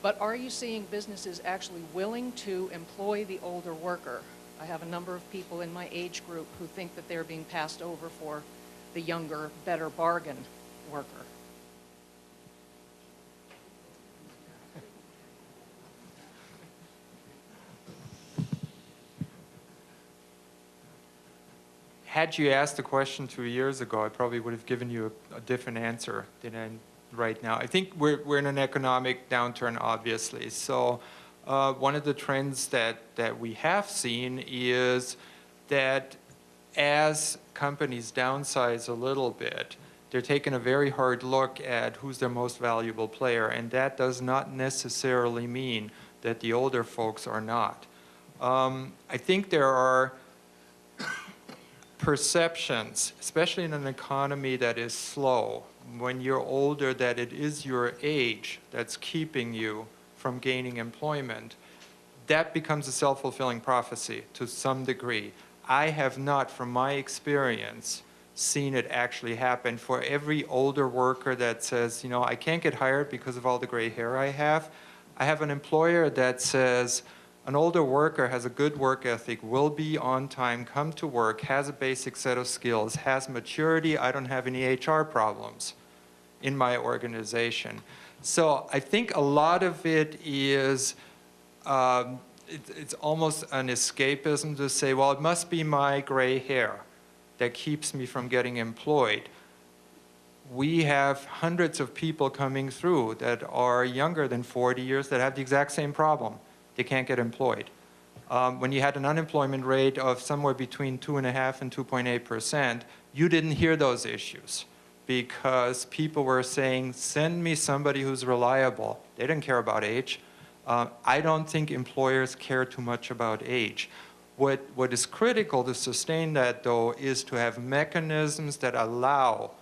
But are you seeing businesses actually willing to employ the older worker? I have a number of people in my age group who think that they're being passed over for the younger, better bargain worker. Had you asked the question 2 years ago, I probably would have given you a different answer than right now. I think we're in an economic downturn, obviously. So one of the trends that we have seen is that as companies downsize a little bit, they're taking a very hard look at who's their most valuable player, and that does not necessarily mean that the older folks are not. I think there are perceptions, especially in an economy that is slow, when you're older, that it is your age that's keeping you from gaining employment. That becomes a self-fulfilling prophecy to some degree. I have not, from my experience, seen it actually happen. For every older worker that says, you know, I can't get hired because of all the gray hair I have an employer that says, an older worker has a good work ethic, will be on time, come to work, has a basic set of skills, has maturity, I don't have any HR problems in my organization. So I think a lot of it is, it's almost an escapism to say, well, it must be my gray hair that keeps me from getting employed. We have hundreds of people coming through that are younger than 40 years that have the exact same problem. They can't get employed. When you had an unemployment rate of somewhere between 2.5% and 2.8%, you didn't hear those issues because people were saying, send me somebody who's reliable. They didn't care about age. I don't think employers care too much about age. What is critical to sustain that, though, is to have mechanisms that allow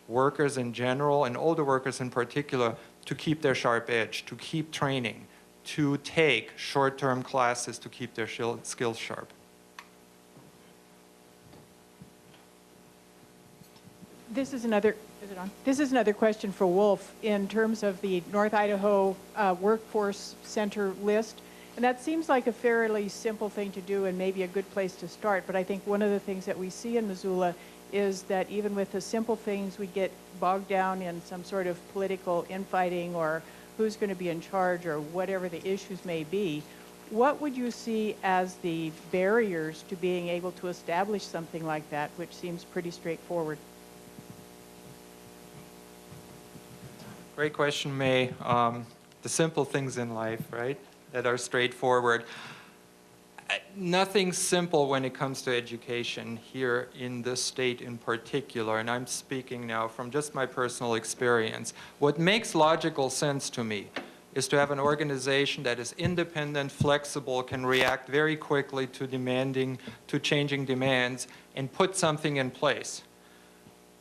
workers in general, and older workers in particular, to keep their sharp edge, to keep training, to take short-term classes to keep their skills sharp. This is another, is it on? This is another question for Wolf in terms of the North Idaho Workforce Center list. And that seems like a fairly simple thing to do and maybe a good place to start. But I think one of the things that we see in Missoula is that even with the simple things, we get bogged down in some sort of political infighting or who's going to be in charge or whatever the issues may be. What would you see as the barriers to being able to establish something like that, which seems pretty straightforward? Great question, May. The simple things in life, right, that are straightforward. Nothing simple when it comes to education here in this state in particular, and I'm speaking now from just my personal experience. What makes logical sense to me is to have an organization that is independent, flexible, can react very quickly to changing demands, and put something in place.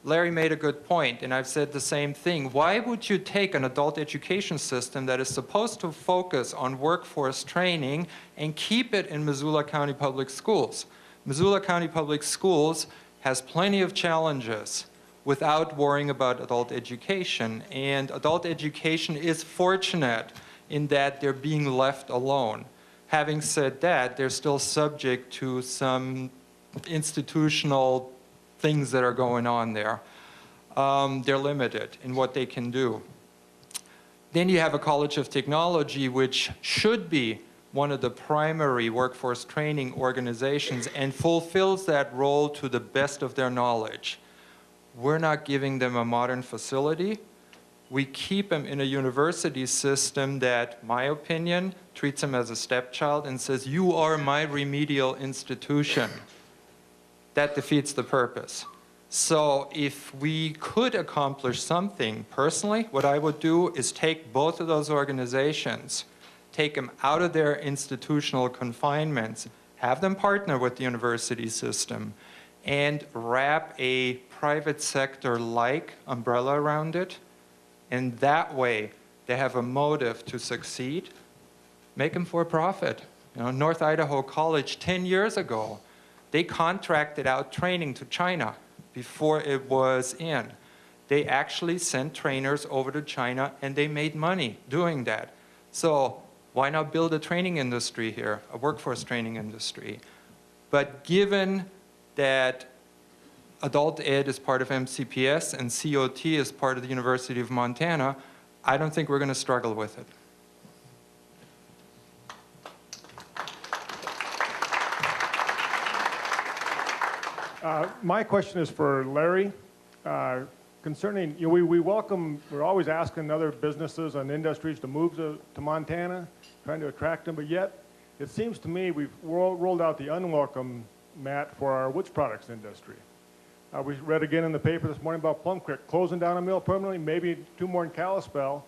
Larry made a good point, and I've said the same thing. Why would you take an adult education system that is supposed to focus on workforce training and keep it in Missoula County Public Schools? Missoula County Public Schools has plenty of challenges without worrying about adult education, and adult education is fortunate in that they're being left alone. Having said that, they're still subject to some institutional things that are going on there. They're limited in what they can do. Then you have a College of Technology, which should be one of the primary workforce training organizations and fulfills that role to the best of their knowledge. We're not giving them a modern facility. We keep them in a university system that, my opinion, treats them as a stepchild and says, you are my remedial institution. That defeats the purpose. So if we could accomplish something, personally, what I would do is take both of those organizations, take them out of their institutional confinements, have them partner with the university system, and wrap a private sector-like umbrella around it. And that way, they have a motive to succeed. Make them for profit. You know, North Idaho College 10 years ago, they contracted out training to China before it was in. They actually sent trainers over to China and they made money doing that. So why not build a training industry here, a workforce training industry? But given that adult ed is part of MCPS and COT is part of the University of Montana, I don't think we're going to struggle with it. My question is for Larry. Concerning, we're always asking other businesses and industries to move to Montana, trying to attract them, but yet it seems to me we've rolled out the unwelcome Matt, for our woods products industry. We read again in the paper this morning about Plum Creek closing down a mill permanently, maybe 2 more in Kalispell.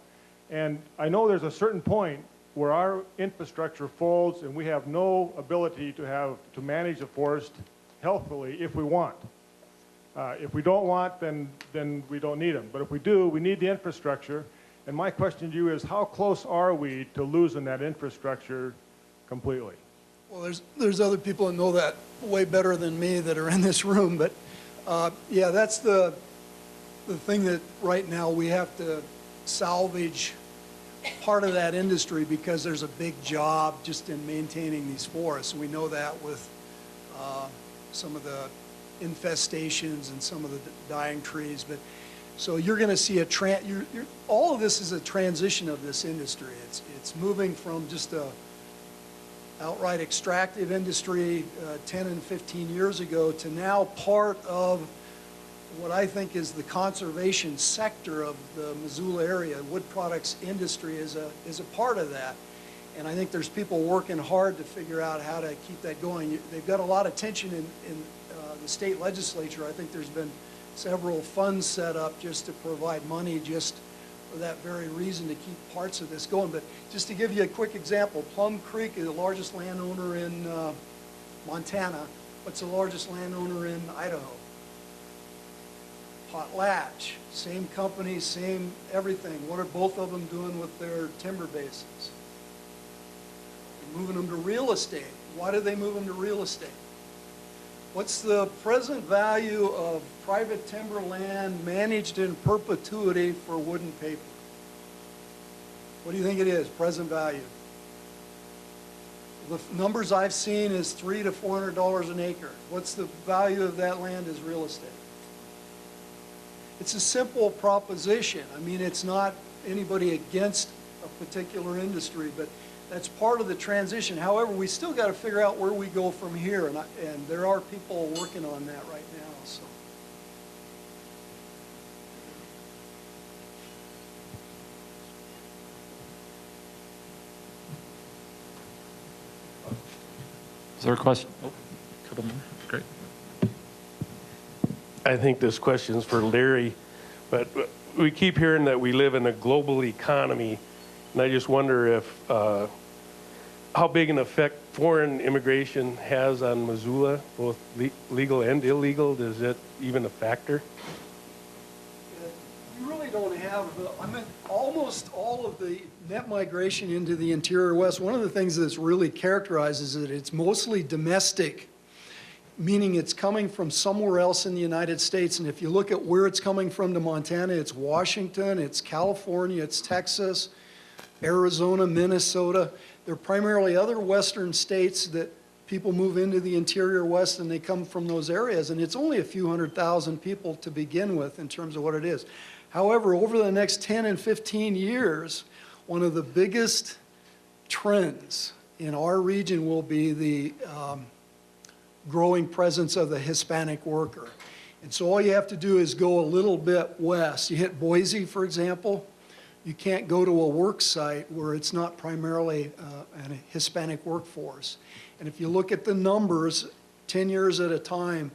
And I know there's a certain point where our infrastructure folds and we have no ability to manage the forest healthfully if we want. If we don't want, then we don't need them. But if we do, we need the infrastructure. And my question to you is, how close are we to losing that infrastructure completely? Well, there's other people that know that way better than me that are in this room, but yeah, that's the thing that right now we have to salvage part of that industry because there's a big job just in maintaining these forests. We know that with some of the infestations and some of the dying trees. But so you're going to see all of this is a transition of this industry. It's moving from just a outright extractive industry 10 and 15 years ago to now part of what I think is the conservation sector of the Missoula area. Wood products industry is a part of that. And I think there's people working hard to figure out how to keep that going. They've got a lot of tension in the state legislature. I think there's been several funds set up just to provide money just for that very reason, to keep parts of this going. But just to give you a quick example, Plum Creek is the largest landowner in Montana. What's the largest landowner in Idaho? Potlatch, same company, same everything. What are both of them doing with their timber bases? They're moving them to real estate. Why do they move them to real estate? What's the present value of private timber land managed in perpetuity for wood and paper? What do you think it is, present value? The numbers I've seen is $300 to $400 an acre. What's the value of that land as real estate? It's a simple proposition. I mean, it's not anybody against a particular industry, but that's part of the transition. However, we still got to figure out where we go from here, and there are people working on that right now. So. Is there a question? Oh, a couple more. Great. I think this question's for Larry, but we keep hearing that we live in a global economy, and I just wonder if how big an effect foreign immigration has on Missoula, both legal and illegal. Is it even a factor? You really don't have, I mean, almost all of the net migration into the interior West. One of the things that's really characterizes it, it's mostly domestic, meaning it's coming from somewhere else in the United States. And if you look at where it's coming from to Montana, it's Washington, it's California, it's Texas, Arizona, Minnesota. They're primarily other western states that people move into the interior West, and they come from those areas. And it's only a few 100,000 people to begin with in terms of what it is. However, over the next 10 and 15 years, one of the biggest trends in our region will be the growing presence of the Hispanic worker. And so all you have to do is go a little bit west. You hit Boise, for example. You can't go to a work site where it's not primarily a Hispanic workforce. And if you look at the numbers, 10 years at a time,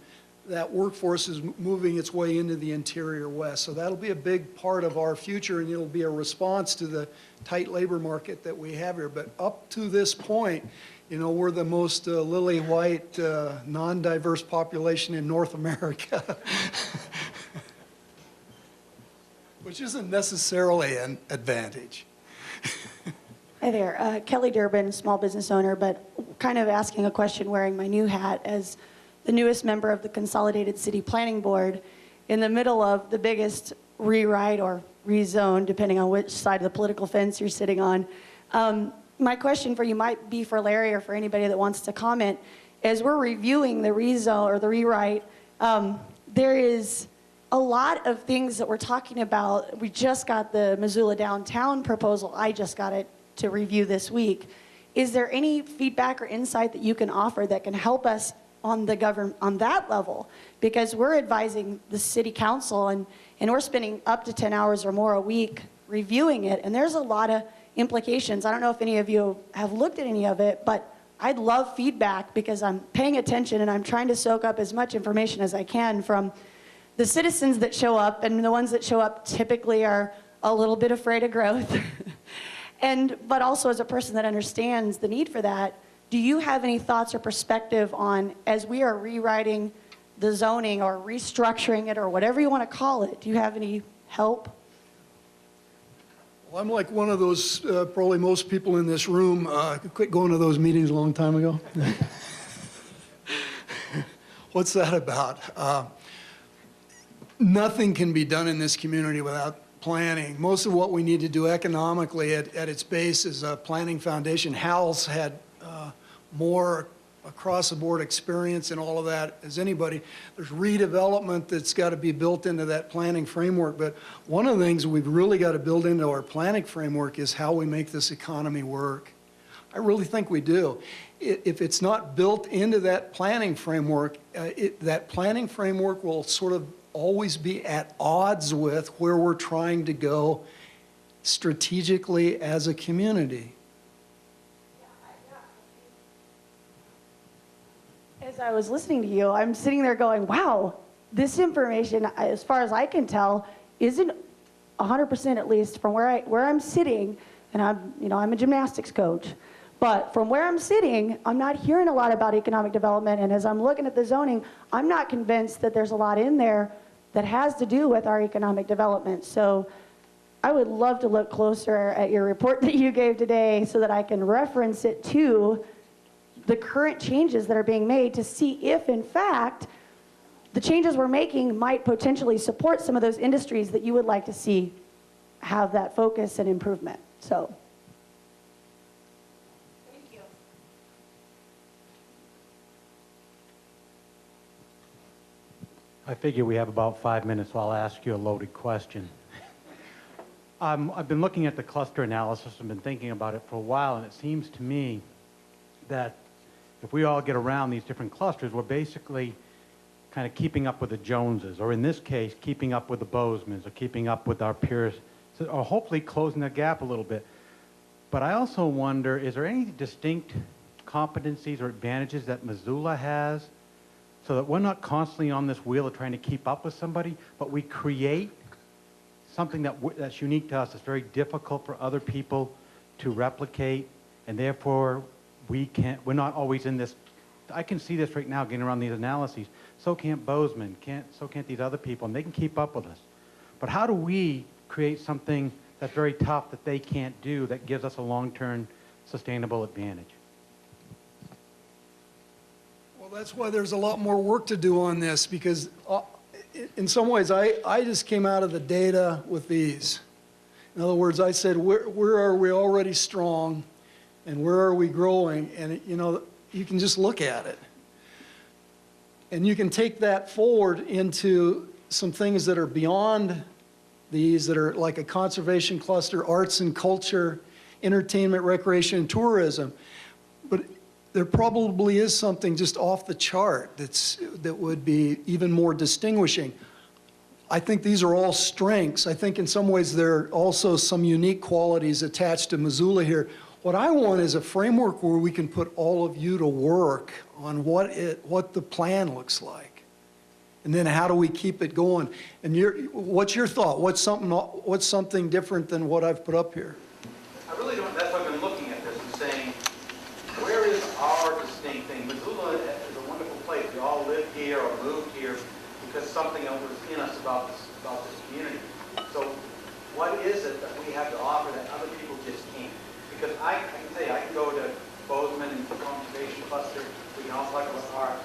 that workforce is moving its way into the interior West. So that'll be a big part of our future, and it'll be a response to the tight labor market that we have here. But up to this point, you know, we're the most lily-white, non-diverse population in North America. Which isn't necessarily an advantage. Hi there, Kelly Durbin, small business owner, but kind of asking a question wearing my new hat as the newest member of the Consolidated City Planning Board in the middle of the biggest rewrite or rezone, depending on which side of the political fence you're sitting on. My question for you might be for Larry or for anybody that wants to comment. As we're reviewing the rezone or the rewrite, there is a lot of things that we're talking about. We just got the Missoula downtown proposal. I just got it to review this week. Is there any feedback or insight that you can offer that can help us on the government on that level? Because we're advising the city council and we're spending up to 10 hours or more a week reviewing it, and there's a lot of implications. I don't know if any of you have looked at any of it, but I'd love feedback because I'm paying attention and I'm trying to soak up as much information as I can from the citizens that show up, and the ones that show up typically are a little bit afraid of growth. But also as a person that understands the need for that, do you have any thoughts or perspective on, as we are rewriting the zoning or restructuring it or whatever you want to call it, do you have any help? Well, I'm like one of those, probably most people in this room, quit going to those meetings a long time ago. What's that about? Nothing can be done in this community without planning. Most of what we need to do economically at its base is a planning foundation. Hal's had more across-the-board experience in all of that as anybody. There's redevelopment that's got to be built into that planning framework, but one of the things we've really got to build into our planning framework is how we make this economy work. I really think we do. If it's not built into that planning framework, that planning framework will sort of always be at odds with where we're trying to go strategically as a community. As I was listening to you, I'm sitting there going, wow, this information, as far as I can tell, isn't 100% at least from where I'm sitting, and I'm a gymnastics coach. But from where I'm sitting, I'm not hearing a lot about economic development, and as I'm looking at the zoning, I'm not convinced that there's a lot in there that has to do with our economic development. So I would love to look closer at your report that you gave today so that I can reference it to the current changes that are being made to see if, in fact, the changes we're making might potentially support some of those industries that you would like to see have that focus and improvement. So. Thank you. I figure we have about 5 minutes, so I'll ask you a loaded question. I've been looking at the cluster analysis and been thinking about it for a while, and it seems to me that if we all get around these different clusters, we're basically kind of keeping up with the Joneses, or in this case, keeping up with the Bozeman's, or keeping up with our peers, or hopefully closing the gap a little bit. But I also wonder, is there any distinct competencies or advantages that Missoula has so that we're not constantly on this wheel of trying to keep up with somebody, but we create something that's unique to us, that's very difficult for other people to replicate, and therefore we're not always in this. I can see this right now getting around these analyses. So can't Bozeman, so can't these other people, and they can keep up with us. But how do we create something that's very tough that they can't do that gives us a long-term sustainable advantage? Well, that's why there's a lot more work to do on this, because in some ways I just came out of the data with these. In other words, I said, where are we already strong and where are we growing? And you can just look at it. And you can take that forward into some things that are beyond these, that are like a conservation cluster, arts and culture, entertainment, recreation, and tourism. But there probably is something just off the chart that would be even more distinguishing. I think these are all strengths. I think in some ways there are also some unique qualities attached to Missoula here. What I want is a framework where we can put all of you to work on what the plan looks like. And then how do we keep it going? And what's your thought? What's something different than what I've put up here? I really don't, that's why I've been looking at this and saying, where is our distinct thing? Missoula is a wonderful place. We all lived here or moved here because something else was in us about this community. So what is it that we have to offer that other people just can't? Because I can say, I can go to Bozeman and Conservation Cluster, we can all talk about art.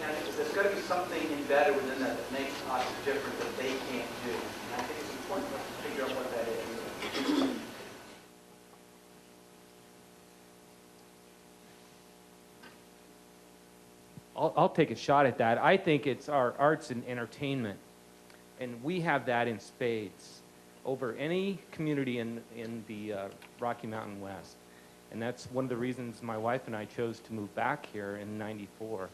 And there's got to be something embedded within that that makes us different that they can't do. And I think it's important for us to figure out what that is. I'll take a shot at that. I think it's our arts and entertainment, and we have that in spades over any community in the Rocky Mountain West. And that's one of the reasons my wife and I chose to move back here in '94.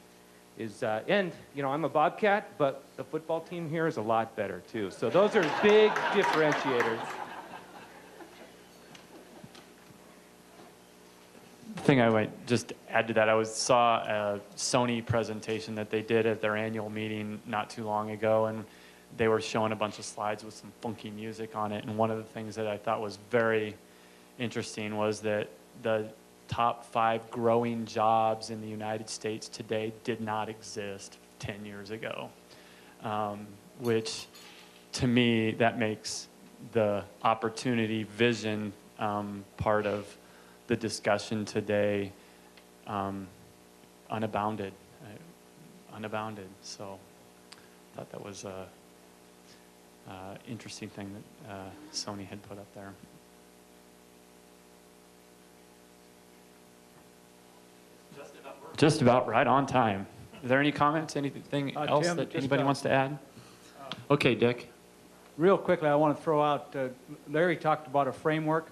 And I'm a Bobcat, but the football team here is a lot better too. So those are big differentiators. thing I might just add to that, I saw a Sony presentation that they did at their annual meeting not too long ago, and they were showing a bunch of slides with some funky music on it. And one of the things that I thought was very interesting was that the top 5 growing jobs in the United States today did not exist 10 years ago, which to me, that makes the opportunity vision part of the discussion today unbounded. So I thought that was a interesting thing that Sony had put up there. Just about right on time. Is there any comments, anything else Tim, that just, anybody wants to add? Okay, Dick. Real quickly, I want to throw out, Larry talked about a framework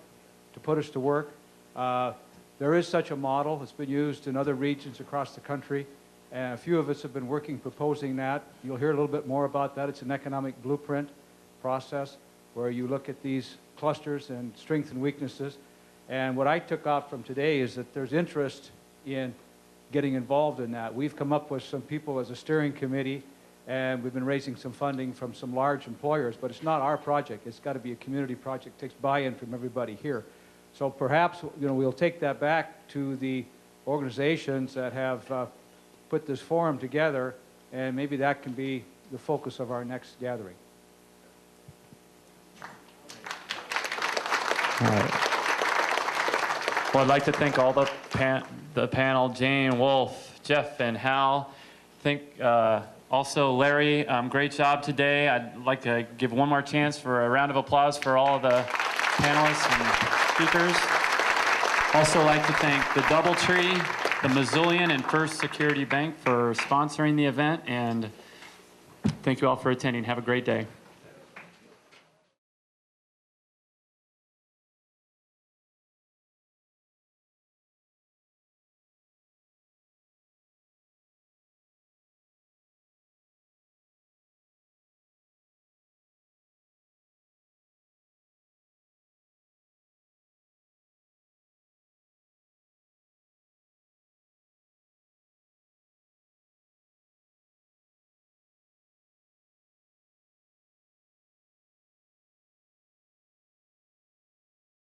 to put us to work. There is such a model. It's been used in other regions across the country, and a few of us have been working proposing that. You'll hear a little bit more about that. It's an economic blueprint process where you look at these clusters and strengths and weaknesses. And what I took out from today is that there's interest in getting involved in that. We've come up with some people as a steering committee, and we've been raising some funding from some large employers, but it's not our project. It's got to be a community project. It takes buy-in from everybody here. So perhaps, we'll take that back to the organizations that have put this forum together, and maybe that can be the focus of our next gathering. All right. Well, I'd like to thank all the panel, Jane, Wolf, Jeff, and Hal. Also, Larry, great job today. I'd like to give one more chance for a round of applause for all of the panelists and speakers. Also like to thank the Doubletree, the Missoulian, and First Security Bank for sponsoring the event. And thank you all for attending. Have a great day.